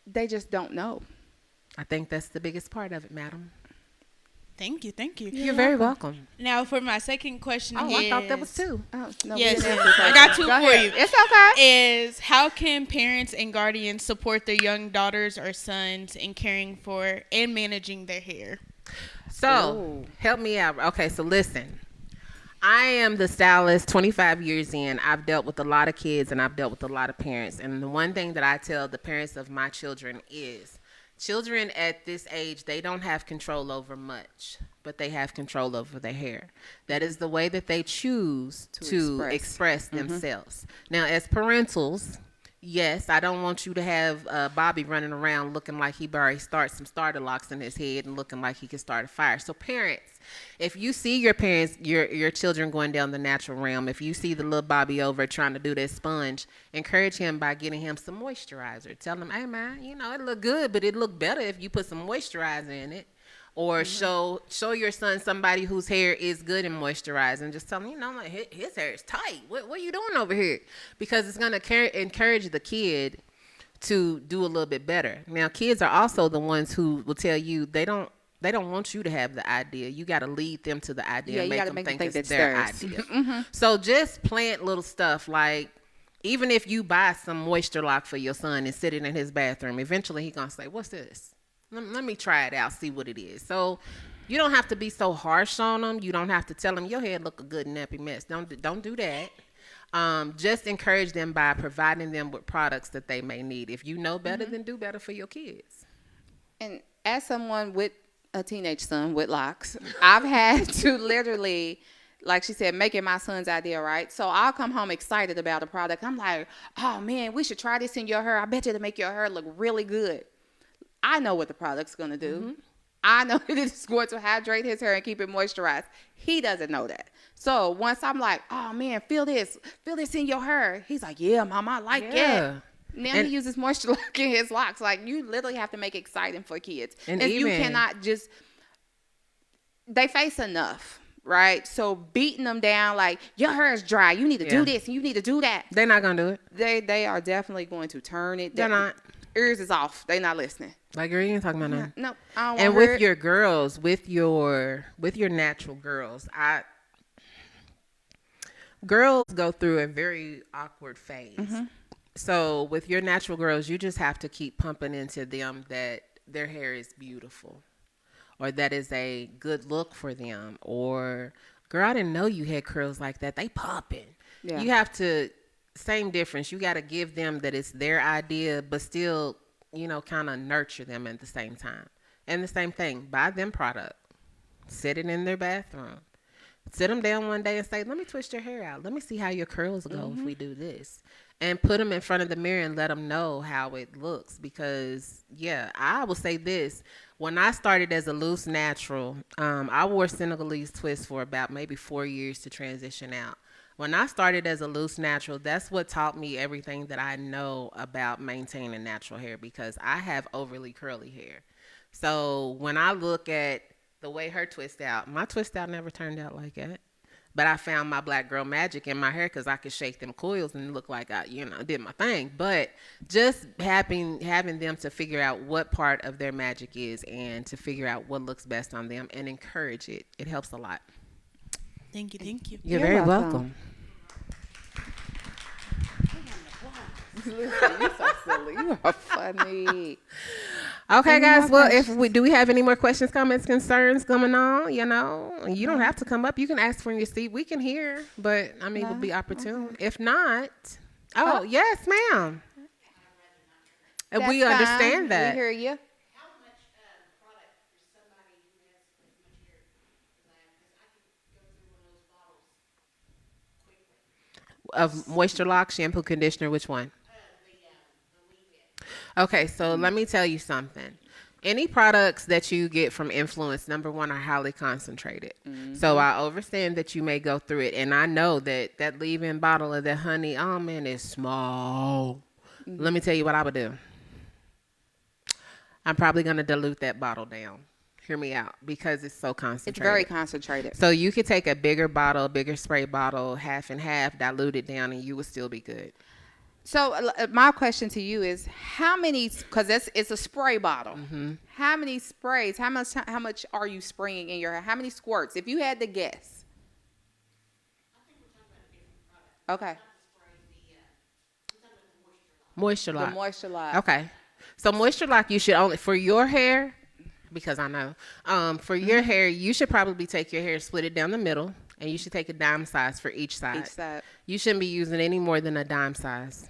they just don't know. I think that's the biggest part of it, madam. Thank you. Thank you. You're very welcome. Now, for my second question Oh, is, I thought that was two. Oh, no, we Yes, didn't yes. answer I that. got two Go for ahead. you. It's okay. Is how can parents and guardians support their young daughters or sons in caring for and managing their hair? So, Ooh. help me out. Okay, so listen. I am the stylist 25 years in. I've dealt with a lot of kids and I've dealt with a lot of parents. And the one thing that I tell the parents of my children is children at this age, they don't have control over much, but they have control over their hair. That is the way that they choose to express themselves. Now, as parentals, yes, I don't want you to have Bobby running around looking like he already started some starter locks in his head and looking like he could start a fire. So parents, if you see your parents, your children going down the natural realm, if you see the little Bobby over trying to do that sponge, encourage him by getting him some moisturizer. Tell him, hey man, you know, it look good, but it look better if you put some moisturizer in it. Or show your son somebody whose hair is good in moisturizing. Just tell him, you know, like his hair is tight. What are you doing over here? Because it's going to encourage the kid to do a little bit better. Now, kids are also the ones who will tell you they don't want you to have the idea. You got to lead them to the idea. Yeah, and you make gotta them make them think think it's that's their theirs. idea. So just plant little stuff like, even if you buy some moisture lock for your son and sit it in his bathroom, eventually he's going to say, what's this? Let me try it out, see what it is. So you don't have to be so harsh on them. You don't have to tell them your hair look a good nappy mess. Don't do that. Just encourage them by providing them with products that they may need. If you know better, then do better for your kids. And as someone with a teenage son with locks, I've had to literally, like she said, make it my son's idea, right? So I'll come home excited about a product. I'm like, oh man, we should try this in your hair. I bet you it'll make your hair look really good. I know what the product's going to do. I know that it's going to hydrate his hair and keep it moisturized. He doesn't know that. So once I'm like, oh man, feel this in your hair. He's like, yeah, mama, I like it. Now he uses moisture lock in his locks. Like, you literally have to make it exciting for kids. And you cannot just, they face enough, right? So beating them down like, your hair is dry. You need to do this and you need to do that. They're not going to do it. They are definitely going to turn it. They're not. Ears is off. They not listening. Like, girl, you ain't talking about nothing. No, I don't want And to with your girls, with your natural girls, girls go through a very awkward phase. So with your natural girls, you just have to keep pumping into them that their hair is beautiful, or that is a good look for them, or girl, I didn't know you had curls like that. They popping. Yeah. You have to, same difference. You got to give them that it's their idea, but still, you know, kind of nurture them at the same time. And the same thing, buy them product, sit it in their bathroom, sit them down one day and say, let me twist your hair out. Let me see how your curls go if we do this. And put them in front of the mirror and let them know how it looks. Because, yeah, I will say this. When I started as a loose natural, I wore Senegalese twists for about maybe 4 years to transition out. When I started as a loose natural, that's what taught me everything that I know about maintaining natural hair, because I have overly curly hair. So when I look at the way her twist out, my twist out never turned out like that. But I found my black girl magic in my hair because I could shake them coils and look like I, you know, did my thing. But just having them to figure out what part of their magic is and to figure out what looks best on them and encourage it. It helps a lot. Thank you. Thank you. You're You're very welcome. welcome. You're so silly. You are funny. Okay, Any guys. more Well, do we have any more questions, comments, concerns going on? You know, you don't have to come up. You can ask from your seat. We can hear, but I mean, it would be opportune. If not, yes, ma'am. And we That's understand fine. that. We hear you. How much product for somebody who has as much hair as I have? Because I can go through one of those bottles quickly. Of Moisture Lock, shampoo, conditioner, which one? The leave-in. Okay, so let me tell you something. Any products that you get from Influence, number one, are highly concentrated. So I understand that you may go through it. And I know that leave-in bottle of that honey, oh man, is small. Let me tell you what I would do. I'm probably going to dilute that bottle down. Hear me out, because it's so It's concentrated. very concentrated. So you could take a bigger bottle, a bigger spray bottle, half and half, dilute it down, and you would still be good. So my question to you is, how many? Because it's a spray bottle. Mm-hmm. How many sprays? How much are you spraying in your hair? How many squirts? If you had to guess. Okay. Moisture The lock. moisture lock. Okay. So moisture lock, you should only, for your hair, because I know, for your hair, you should probably take your hair, split it down the middle, and you should take a dime size for each side. Each side. You shouldn't be using any more than a dime size.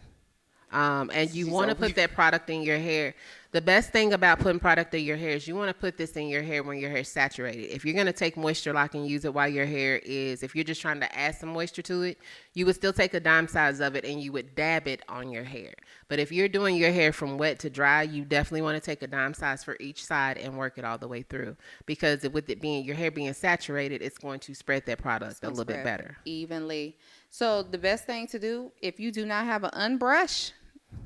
And you want to put that product in your hair. The best thing about putting product in your hair is you want to put this in your hair when your hair is saturated. If you're going to take moisture lock and use it while your hair is, if you're just trying to add some moisture to it, you would still take a dime size of it and you would dab it on your hair. But if you're doing your hair from wet to dry, you definitely want to take a dime size for each side and work it all the way through. Because with it being, your hair being saturated, it's going to spread that product a little bit better. Evenly. So the best thing to do, if you do not have an unbrush,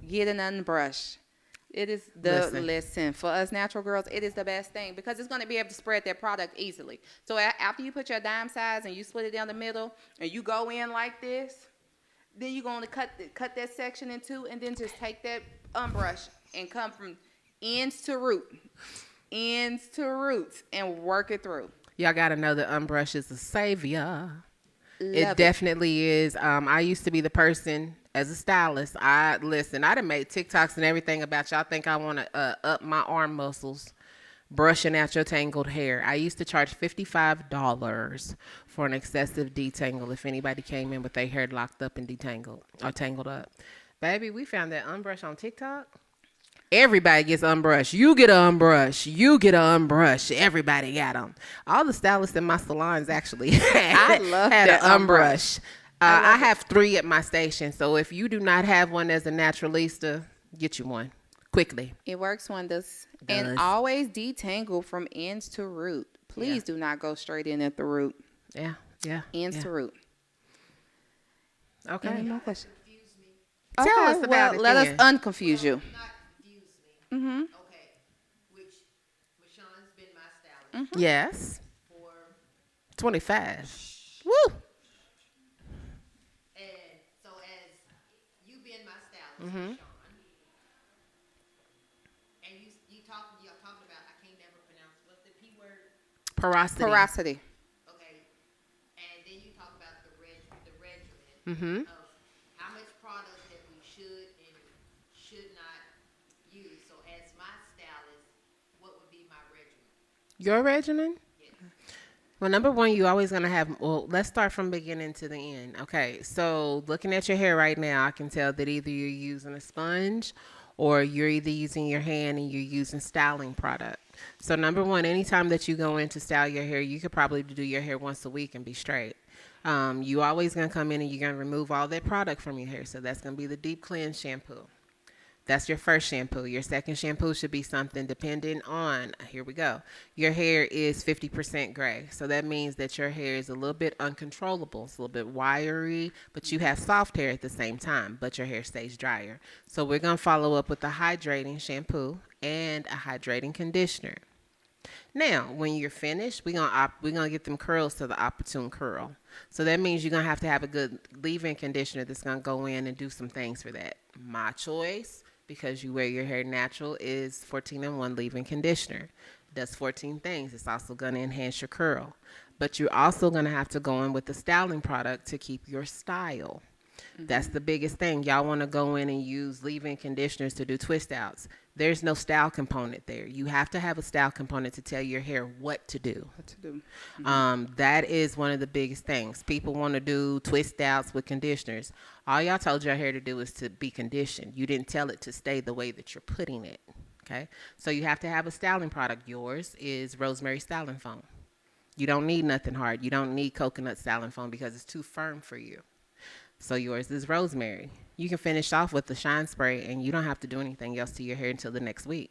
get an unbrush. It is listen for us natural girls. It is the best thing because it's going to be able to spread that product easily. So after you put your dime size and you split it down the middle and you go in like this, then you're going to cut that section in two and then just take that unbrush and come from ends to roots, and work it through. Y'all got to know that unbrush is a savior. Love It definitely is. I used to be the person as a stylist. I done made TikToks and everything about y'all think I want to up my arm muscles brushing out your tangled hair. I used to charge $55 for an excessive detangle if anybody came in with their hair locked up and detangled or tangled up. Baby, we found that unbrush on TikTok. Everybody gets unbrushed. You get an unbrush. You get an unbrush. Everybody got them. All the stylists in my salons actually had an unbrush. I have 3 at my station. So if you do not have one as a naturalista, get you one quickly. It works wonders. And always detangle from ends to root. Please do not go straight in at the root. Yeah. Ends to root. Okay. Any more questions? Tell us about it Let us then. unconfuse you. Not confuse me. Mm-hmm. Okay. Which Rashawn's been my stylist Yes. for, 25. Woo. and so as you been my stylist, Rashawn, and y'all talked about, I can't never pronounce, what's the P word? Porosity. Porosity. Okay. And then you talk about the regimen Mm-hmm. of how much product that we should and should not use. So as my stylist, what would be my regimen? Your regimen? Yes. Well, number one, you always going to have, well, let's start from beginning to the end. Okay, so looking at your hair right now, I can tell that either you're using a sponge or you're either using your hand and you're using styling product. So number one, anytime that you go in to style your hair, you could probably do your hair once a week and be straight. You always going to come in and you're going to remove all that product from your hair. So that's going to be the deep cleanse shampoo. That's your first shampoo. Your second shampoo should be something dependent on, here we go. Your hair is 50% gray. So that means that your hair is a little bit uncontrollable. It's a little bit wiry, but you have soft hair at the same time, but your hair stays drier. So we're going to follow up with a hydrating shampoo and a hydrating conditioner. Now, when you're finished, we're gonna get them curls to the opportune curl. So that means you're going to have a good leave-in conditioner that's going to go in and do some things for that. My choice, because you wear your hair natural, is 14-in-1 leave-in conditioner. It does 14 things. It's also going to enhance your curl. But you're also going to have to go in with the styling product to keep your style. That's the biggest thing. Y'all want to go in and use leave-in conditioners to do twist outs. There's no style component there. You have to have a style component to tell your hair what to do. That is one of the biggest things. People want to do twist outs with conditioners. All y'all told your hair to do is to be conditioned. You didn't tell it to stay the way that you're putting it. Okay? So you have to have a styling product. Yours is rosemary styling foam. You don't need nothing hard. You don't need coconut styling foam because it's too firm for you. So yours is rosemary. You can finish off with the shine spray and you don't have to do anything else to your hair until the next week.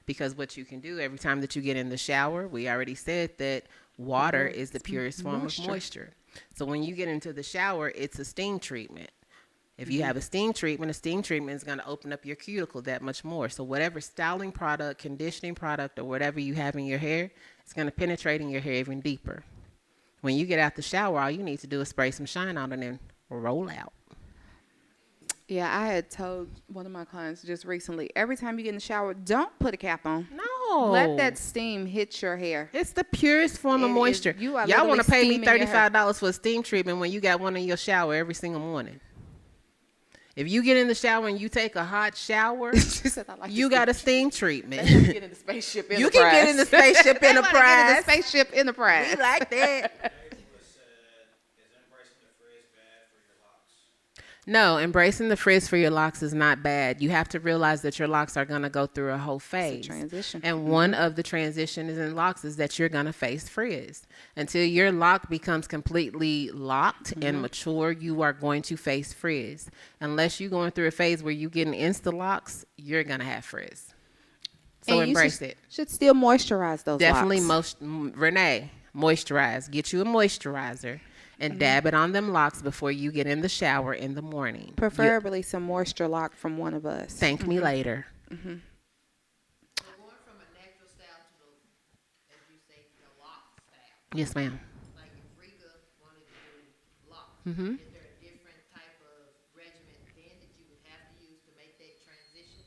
Because what you can do every time that you get in the shower, we already said that water is the purest form of moisture. So when you get into the shower, it's a steam treatment. If you have a steam treatment is going to open up your cuticle that much more. So whatever styling product, conditioning product, or whatever you have in your hair, it's going to penetrate in your hair even deeper. When you get out the shower, all you need to do is spray some shine on and then roll out. Yeah, I had told one of my clients just recently, every time you get in the shower, don't put a cap on. No. Let that steam hit your hair. It's the purest form of It is- moisture. you are Y'all want to literally pay me steaming your hair. $35 for a steam treatment when you got one in your shower every single morning. If you get in the shower and you take a hot shower, She said, I like you got a steam treatment. to get in the spaceship Enterprise. You can get in the Spaceship They wanna get in Enterprise. the spaceship Enterprise. We like that. No, embracing the frizz for your locks is not bad. You have to realize that your locks are going to go through a whole phase. transition. And one of the transitions in locks is that you're going to face frizz. Until your lock becomes completely locked and mature, you are going to face frizz. Unless you're going through a phase where you're getting insta locks, you're going to have frizz. So And you embrace it. should still moisturize those Definitely, locks. Renee, moisturize. Get you a moisturizer and dab it on them locks before you get in the shower in the morning. Preferably some moisture lock from one of us. Thank me later. So going from a natural style to the, as you say, the lock style. Yes, ma'am. Like if Rika wanted to do locks, Mm-hmm. is there a different type of regimen then that you would have to use to make that transition?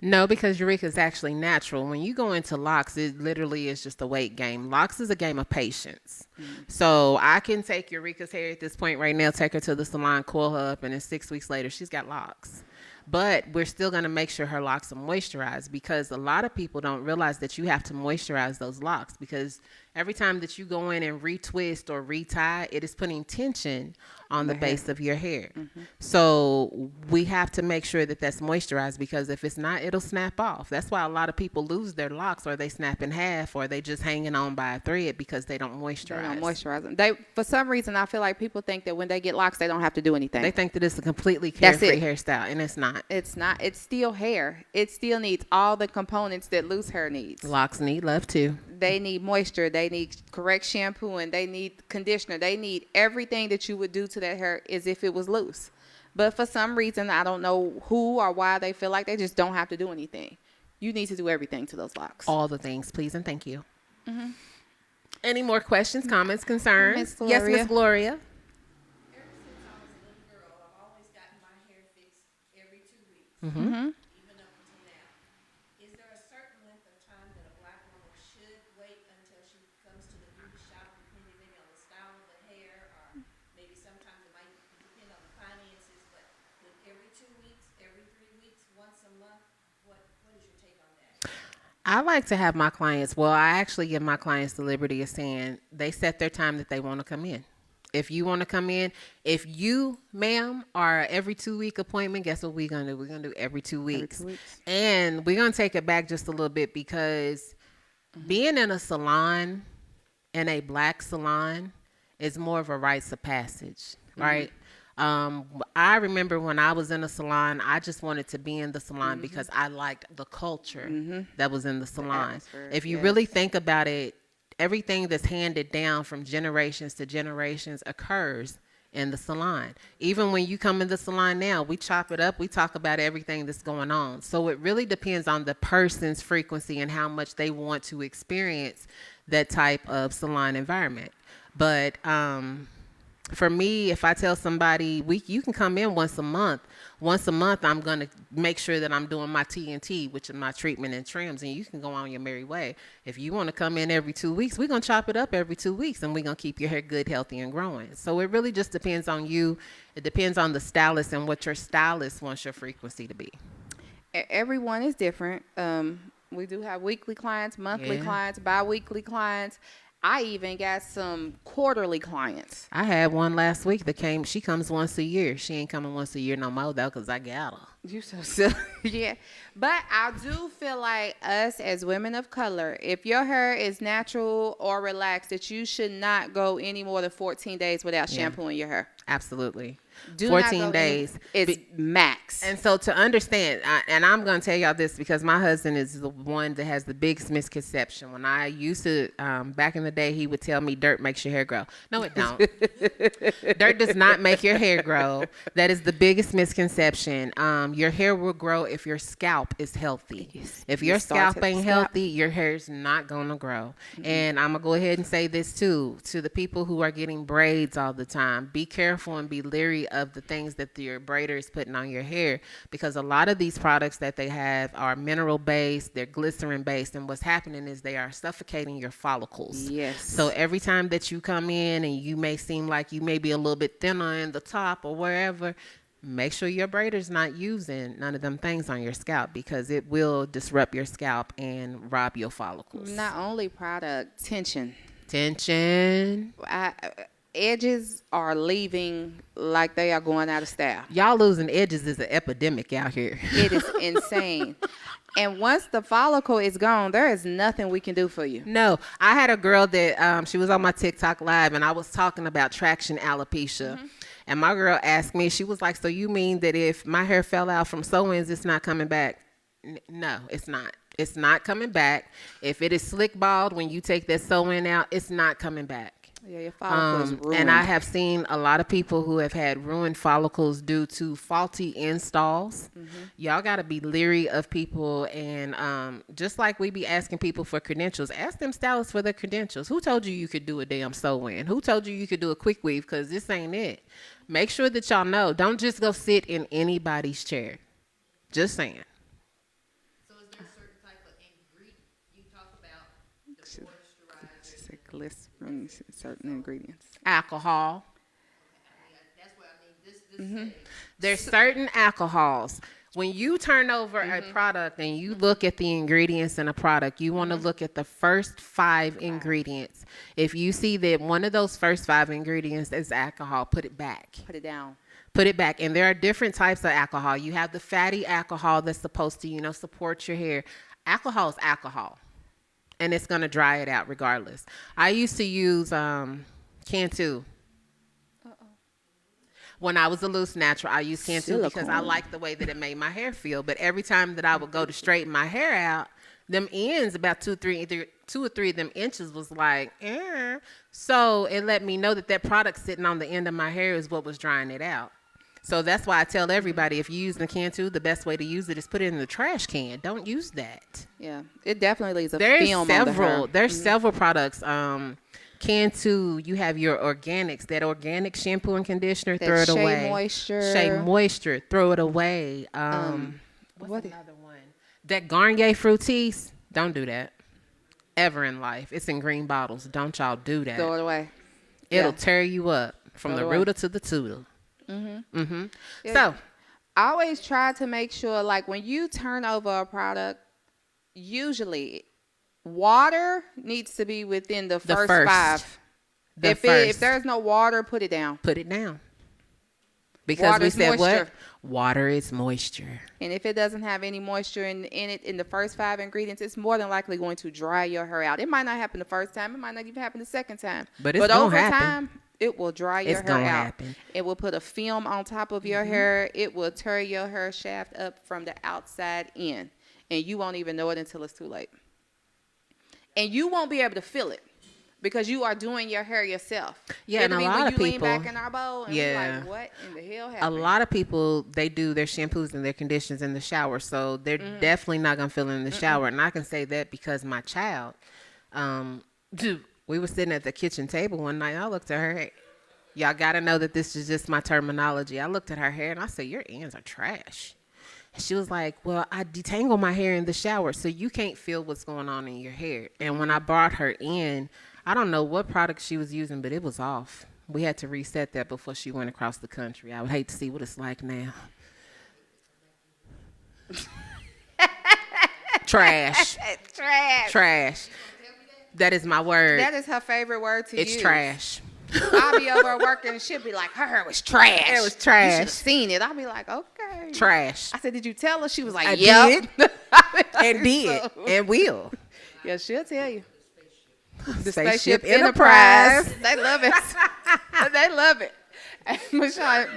No, because Eureka is actually natural. When you go into locks, it literally is just a weight game. Locks is a game of patience. So I can take Eureka's hair at this point right now, take her to the salon, coil her up, and then 6 weeks later, she's got locks. But we're still going to make sure her locks are moisturized, because a lot of people don't realize that you have to moisturize those locks, because every time that you go in and retwist or retie, it is putting tension on the base of your hair. So we have to make sure that that's moisturized, because if it's not, it'll snap off. That's why a lot of people lose their locks, or they snap in half, or they just hanging on by a thread because they don't moisturize. They don't moisturize them. They, for some reason, I feel like people think that when they get locks, they don't have to do anything. They think that it's a completely That's carefree it. hairstyle, and it's not. It's not. It's still hair. It still needs all the components that loose hair needs. Locks need love too. They need moisture. They need correct shampoo, and they need conditioner. They need everything that you would do to that hair as if it was loose. But for some reason, I don't know who or why they feel like they just don't have to do anything. You need to do everything to those locks. All the things, please and thank you. Any more questions, comments, concerns? Miss Yes, Gloria. Miss Gloria. Ever since I was a little girl, I've always gotten my hair fixed every 2 weeks, even up until now. Is there a certain length of time that a black woman should wait until she comes to the beauty shop, depending maybe on the style of the hair, or maybe sometimes it might depend on the finances, but with every 2 weeks, every 3 weeks, once a month, what is your take on that? I like to have my clients, well, I actually give my clients the liberty of saying they set their time that they want to come in. If you want to come in, if you, ma'am, are every 2 week appointment, guess what we're going to do? We're going to do every 2 weeks. 2 weeks. And we're going to take it back just a little bit, because being in a salon, in a black salon, is more of a rites of passage, right? I remember when I was in a salon, I just wanted to be in the salon because I liked the culture that was in the salon. atmosphere, If you yes. really think about it, everything that's handed down from generations to generations occurs in the salon. Even when you come in the salon now, we chop it up, we talk about everything that's going on. So it really depends on the person's frequency and how much they want to experience that type of salon environment. But for me, if I tell somebody you can come in once a month, I'm going to make sure that I'm doing my T&T, which is my treatment and trims, and you can go on your merry way. If you want to come in every 2 weeks, we're going to chop it up every 2 weeks, and we're going to keep your hair good, healthy, and growing. So it really just depends on you. It depends on the stylist and what your stylist wants your frequency to be. Everyone is different. We do have weekly clients, monthly Yeah. clients, bi-weekly clients. I even got some quarterly clients. I had one last week that came. She comes once a year. She ain't coming once a year no more, though, because I got her. You so silly. Yeah. But I do feel like us as women of color, if your hair is natural or relaxed, that you should not go any more than 14 days without Yeah. shampooing your hair. Absolutely. Do not 14 go days. It's max. And so to understand, and I'm going to tell y'all this because my husband is the one that has the biggest misconception. When I used to, back in the day, he would tell me dirt makes your hair grow. No, it don't. Dirt does not make your hair grow. That is the biggest misconception. Your hair will grow if your scalp is healthy. If your It starts scalp at the ain't scalp. healthy, your hair's not going to grow. And I'm going to go ahead and say this too, to the people who are getting braids all the time. Be careful and be leery of the things that your braider is putting on your hair, because a lot of these products that they have are mineral based, they're glycerin based, and what's happening is they are suffocating your follicles. Yes. So every time that you come in and you may seem like you may be a little bit thinner in the top or wherever, make sure your braider's not using none of them things on your scalp, because it will disrupt your scalp and rob your follicles. Not only product, tension. Tension. Edges are leaving like they are going out of style. Y'all losing edges is an epidemic out here. It is insane. And once the follicle is gone, there is nothing we can do for you. No, I had a girl that she was on my TikTok live, and I was talking about traction alopecia. And my girl asked me, she was like, so you mean that if my hair fell out from sew-ins, it's not coming back? No, it's not. It's not coming back. If it is slick bald when you take that sew-in out, it's not coming back. Yeah, your follicle is ruined. And I have seen a lot of people who have had ruined follicles due to faulty installs. Y'all got to be leery of people. And just like we be asking people for credentials, ask them stylists for their credentials. Who told you you could do a damn sew-in? Who told you you could do a quick weave? Because this ain't it. Make sure that y'all know. Don't just go sit in anybody's chair. Just saying. So is there a certain type of ingredient you talk about, the moisturizer? Glycerin, certain ingredients. Alcohol. Yeah, that's what I mean. This There's certain alcohols. When you turn over a product and you look at the ingredients in a product, you want to look at the first 5 ingredients. If you see that one of those first 5 ingredients is alcohol, put it back. Put it down. Put it back. And there are different types of alcohol. You have the fatty alcohol that's supposed to, support your hair. Alcohol is alcohol, and it's going to dry it out regardless. I used to use Cantu. When I was a loose natural, I used Cantu because I Silicone. liked the way that it made my hair feel. But every time that I would go to straighten my hair out, them ends, about 2 or 3 of them inches was like, So it let me know that that product sitting on the end of my hair is what was drying it out. So that's why I tell everybody, if you use the Cantu, the best way to use it is put it in the trash can. Don't use that. Yeah, it definitely leaves a There's film on the several. hair. There's several products. Cantu, you have your organics, that organic shampoo and conditioner, That throw it Shea away. Moisture. Shea Moisture, throw it away. What's what- another one? That Garnier Fructis, don't do that. Ever in life. It's in green bottles. Don't y'all do that. Throw it away. It'll yeah. tear you up from Throw the it away. rooter to the tutor. Yeah. So, I always try to make sure, like, when you turn over a product, usually water needs to be within the first, first. 5. the If first, there's no water, put it down. put it down. Because Water's we said moisture. what? Water is moisture. And if it doesn't have any moisture in it in the first 5 ingredients, it's more than likely going to dry your hair out. It might not happen the first time. It might not even happen the second time. But it's gonna over happen. time, it will dry your It's hair gonna out. happen. It will put a film on top of your hair. It will tear your hair shaft up from the outside in. And you won't even know it until it's too late. And you won't be able to feel it because you are doing your hair yourself. Yeah, and It'll a be lot when of you lean people- back in our bowl and you're Yeah. like, what in the hell A happened? lot of people, they do their shampoos and their conditions in the shower, so they're definitely not gonna feel it in the shower. And I can say that because my child, we were sitting at the kitchen table one night. I looked at her. Y'all gotta know that this is just my terminology. I looked at her hair and I said, "Your ends are trash." And she was like, "Well, I detangle my hair in the shower, so you can't feel what's going on in your hair." And when I brought her in, I don't know what product she was using, but it was off. We had to reset that before she went across the country. I would hate to see what it's like now. Trash. Trash. Trash. That is my word. That is her favorite word to use. It's trash. I'll be over working and she'll be like, her hair was trash. It was You trash. should have seen it. I'll be like, okay. Trash. I said, did you tell her? She was like, I yep. did. And did. And will. Yeah, she'll tell you. The Spaceship Enterprise. They love it. They love it. Michelle,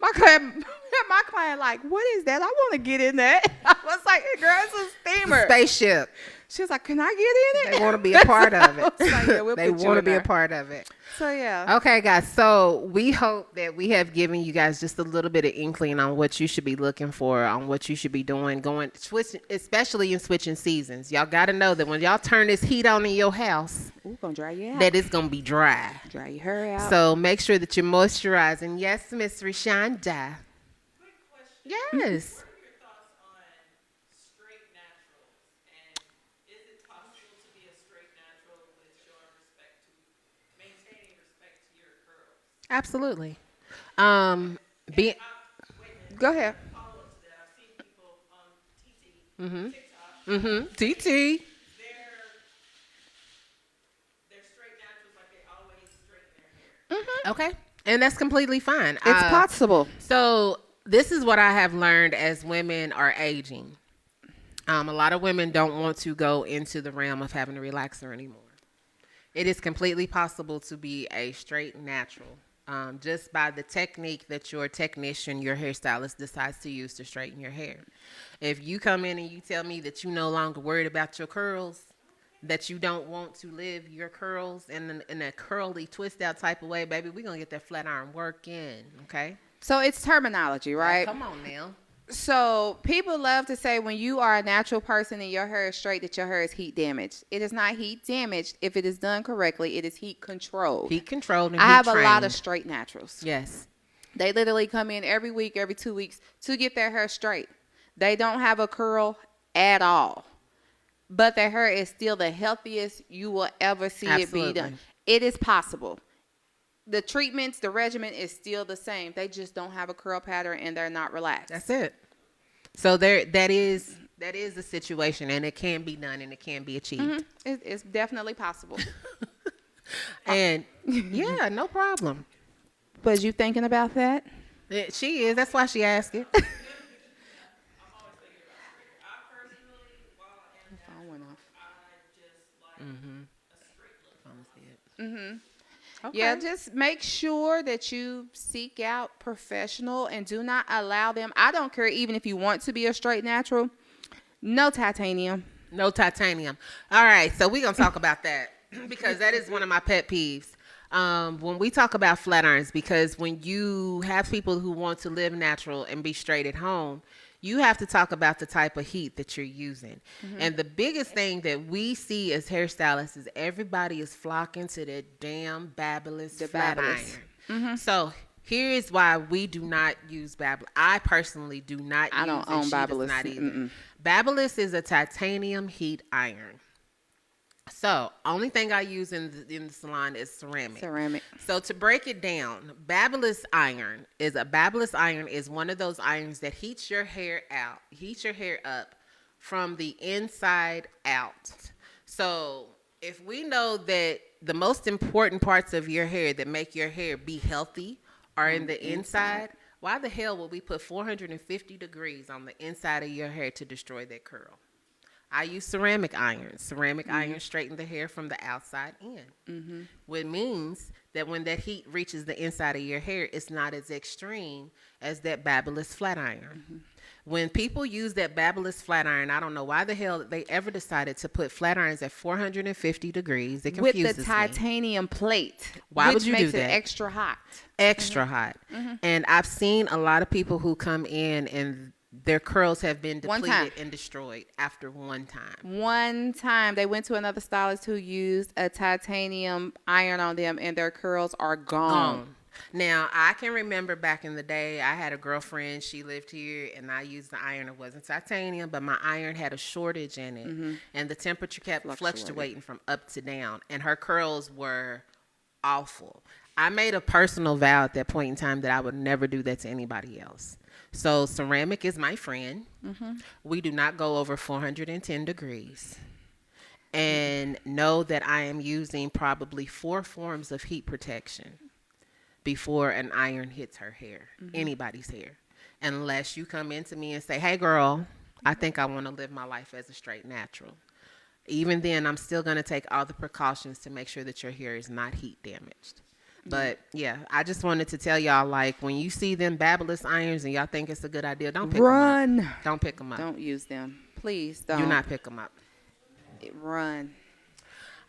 my client, like, what is that? I want to get in that. I was like, girl, it's a steamer. Spaceship. She was like, can I get in it? They want to be a part of it. I was like, yeah, we'll They put you want to in be a there. part of it. So yeah. Okay, guys. So we hope that we have given you guys just a little bit of inkling on what you should be looking for, on what you should be doing, switching, especially in switching seasons. Y'all got to know that when y'all turn this heat on in your house, Ooh, gonna dry you out. that it's gonna be dry. Dry your hair out. So make sure that you're moisturizing. Yes, Miss Rashonda. Quick question. Yes. What are your thoughts on straight naturals? And is it possible to be a straight natural with showing respect to, maintaining respect to your curls? Absolutely. Wait a minute. Go ahead. Follow up to that. I've seen people on TikTok. TT. They're straight naturals, like they always straighten their hair. Okay. And that's completely fine. It's possible. So this is what I have learned as women are aging. A lot of women don't want to go into the realm of having a relaxer anymore. It is completely possible to be a straight natural, just by the technique that your technician, your hairstylist decides to use to straighten your hair. If you come in and you tell me that you're no longer worried about your curls, that you don't want to live your curls in a curly twist out type of way, baby, we're going to get that flat iron work in, okay? So it's terminology, right? Come on now. So people love to say when you are a natural person and your hair is straight that your hair is heat damaged. It is not heat damaged. If it is done correctly, it is heat controlled. Heat controlled and I heat have a lot trained. of straight naturals. Yes. They literally come in every week, every 2 weeks to get their hair straight. They don't have a curl at all. But their hair is still the healthiest you will ever see it be Absolutely. done. It is possible. The treatments, the regimen is still the same. They just don't have a curl pattern and they're not relaxed. That's it. So that is the situation, and it can be done and it can be achieved. It's definitely possible. And yeah, no problem. Was you thinking about that? She is. That's why she asked it. I'm always thinking about straight hair. I personally, while I am Phone went off. I just like a straight look. Okay. Yeah, just make sure that you seek out professional and do not allow them. I don't care even if you want to be a straight natural. No titanium. No titanium. All right, so we're going to talk about that because that is one of my pet peeves. When we talk about flat irons, because when you have people who want to live natural and be straight at home, you have to talk about the type of heat that you're using. And the biggest thing that we see as hairstylists is everybody is flocking to that damn Babyliss flat Babyliss. iron. So here is why we do not use Babyliss. I personally do not I use don't it. own She does Babyliss. not either. Mm-mm. Babyliss is a titanium heat iron. So only thing I use in the salon is ceramic. Ceramic. So to break it down, Babyliss iron is one of those irons that heats your hair up from the inside out. So if we know that the most important parts of your hair that make your hair be healthy are in the inside, why the hell would we put 450 degrees on the inside of your hair to destroy that curl? I use ceramic irons. Ceramic irons straighten the hair from the outside in. Which means that when that heat reaches the inside of your hair, it's not as extreme as that Babyliss flat iron. When people use that Babyliss flat iron, I don't know why the hell they ever decided to put flat irons at 450 degrees. It With confuses the me. titanium plate. Why which would you do makes it that? extra hot. Extra hot. And I've seen a lot of people who come in and their curls have been One depleted time. and destroyed after one time. One time they went to another stylist who used a titanium iron on them and their curls are gone. Now, I can remember back in the day, I had a girlfriend, she lived here, and I used the iron. It wasn't titanium, but my iron had a shortage in it, and the temperature kept fluctuating from up to down, and her curls were awful. I made a personal vow at that point in time that I would never do that to anybody else. So ceramic is my friend. We do not go over 410 degrees. And know that I am using probably 4 forms of heat protection before an iron hits her hair, anybody's hair. Unless you come into me and say, hey girl, I think I want to live my life as a straight natural. Even then, I'm still going to take all the precautions to make sure that your hair is not heat damaged. But yeah, I just wanted to tell y'all, like, when you see them Babyliss irons and y'all think it's a good idea, don't pick them Run. up. Don't pick them up. Don't use them. Please don't. Do not pick them up. Run.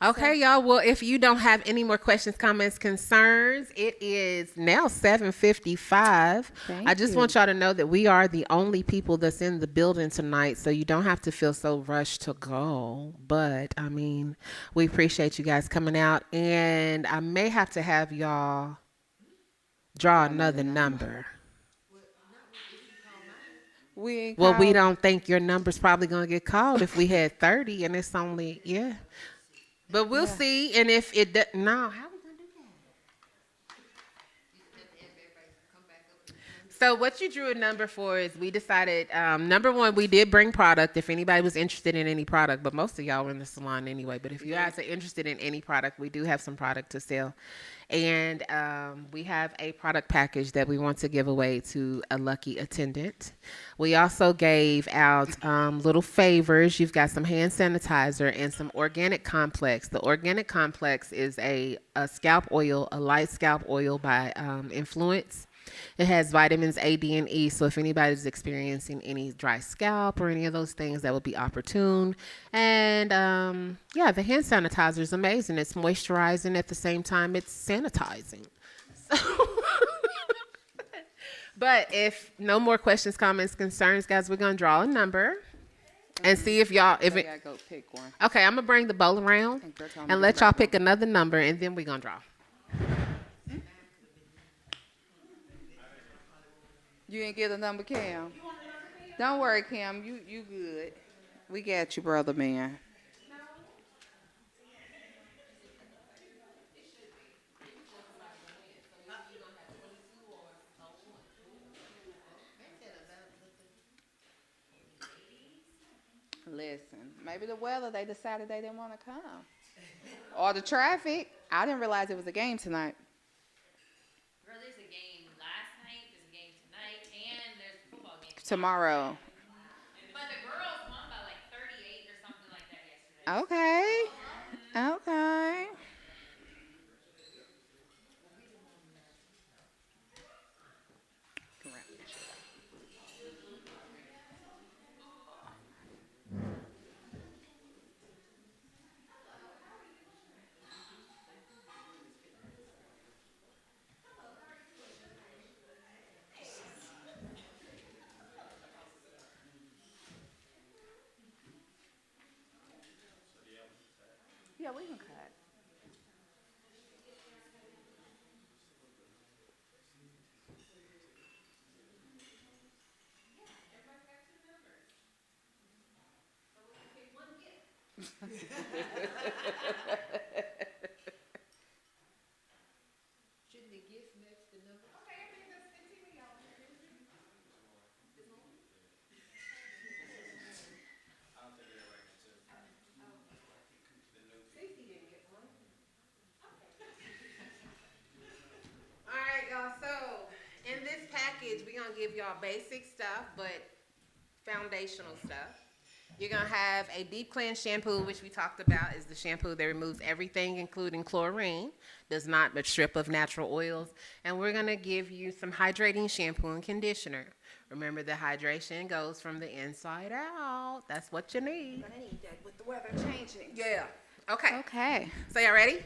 Okay, y'all. Well, if you don't have any more questions, comments, concerns, it is now 7:55. I just want y'all to know that we are the only people that's in the building tonight, so you don't have to feel so rushed to go. But, I mean, we appreciate you guys coming out, and I may have to have y'all draw another number. We Well, we don't think your number's probably going to get called if we had 30, and it's only, yeah. But we'll see, and if it does, no, how we gonna do that? So what you drew a number for is we decided, number one, we did bring product if anybody was interested in any product, but most of y'all were in the salon anyway. But if you guys are interested in any product, we do have some product to sell. And we have a product package that we want to give away to a lucky attendant. We also gave out little favors. You've got some hand sanitizer and some organic complex. The organic complex is a scalp oil, a light scalp oil by Influence. It has vitamins A, D, and E. So if anybody's experiencing any dry scalp or any of those things, that would be opportune. And yeah, the hand sanitizer is amazing. It's moisturizing at the same time it's sanitizing. So but if no more questions, comments, concerns, guys, we're gonna draw a number and see if y'all I gotta go pick one. Okay, I'm gonna bring the bowl around and let y'all pick another number, and then we're gonna draw. You didn't get a number, Cam. Don't worry, Cam. You good. We got you, brother man. Listen, maybe the weather, they decided they didn't want to come. Or the traffic. I didn't realize it was a game tonight. Girl, there's a game last night, there's a game tonight, and there's a football game Tomorrow. But the girls won by like 38 or something like that yesterday. Okay. Okay. Yeah, we can cut. Shouldn't the gift match the number? All right, y'all. So in this package, we're gonna give y'all basic stuff, but foundational stuff. You're gonna have a deep cleanse shampoo, which we talked about is the shampoo that removes everything, including chlorine, does not but strip of natural oils. And we're gonna give you some hydrating shampoo and conditioner. Remember, the hydration goes from the inside out. That's what you need. I need that with the weather changing. Yeah. Okay. Okay. So y'all ready?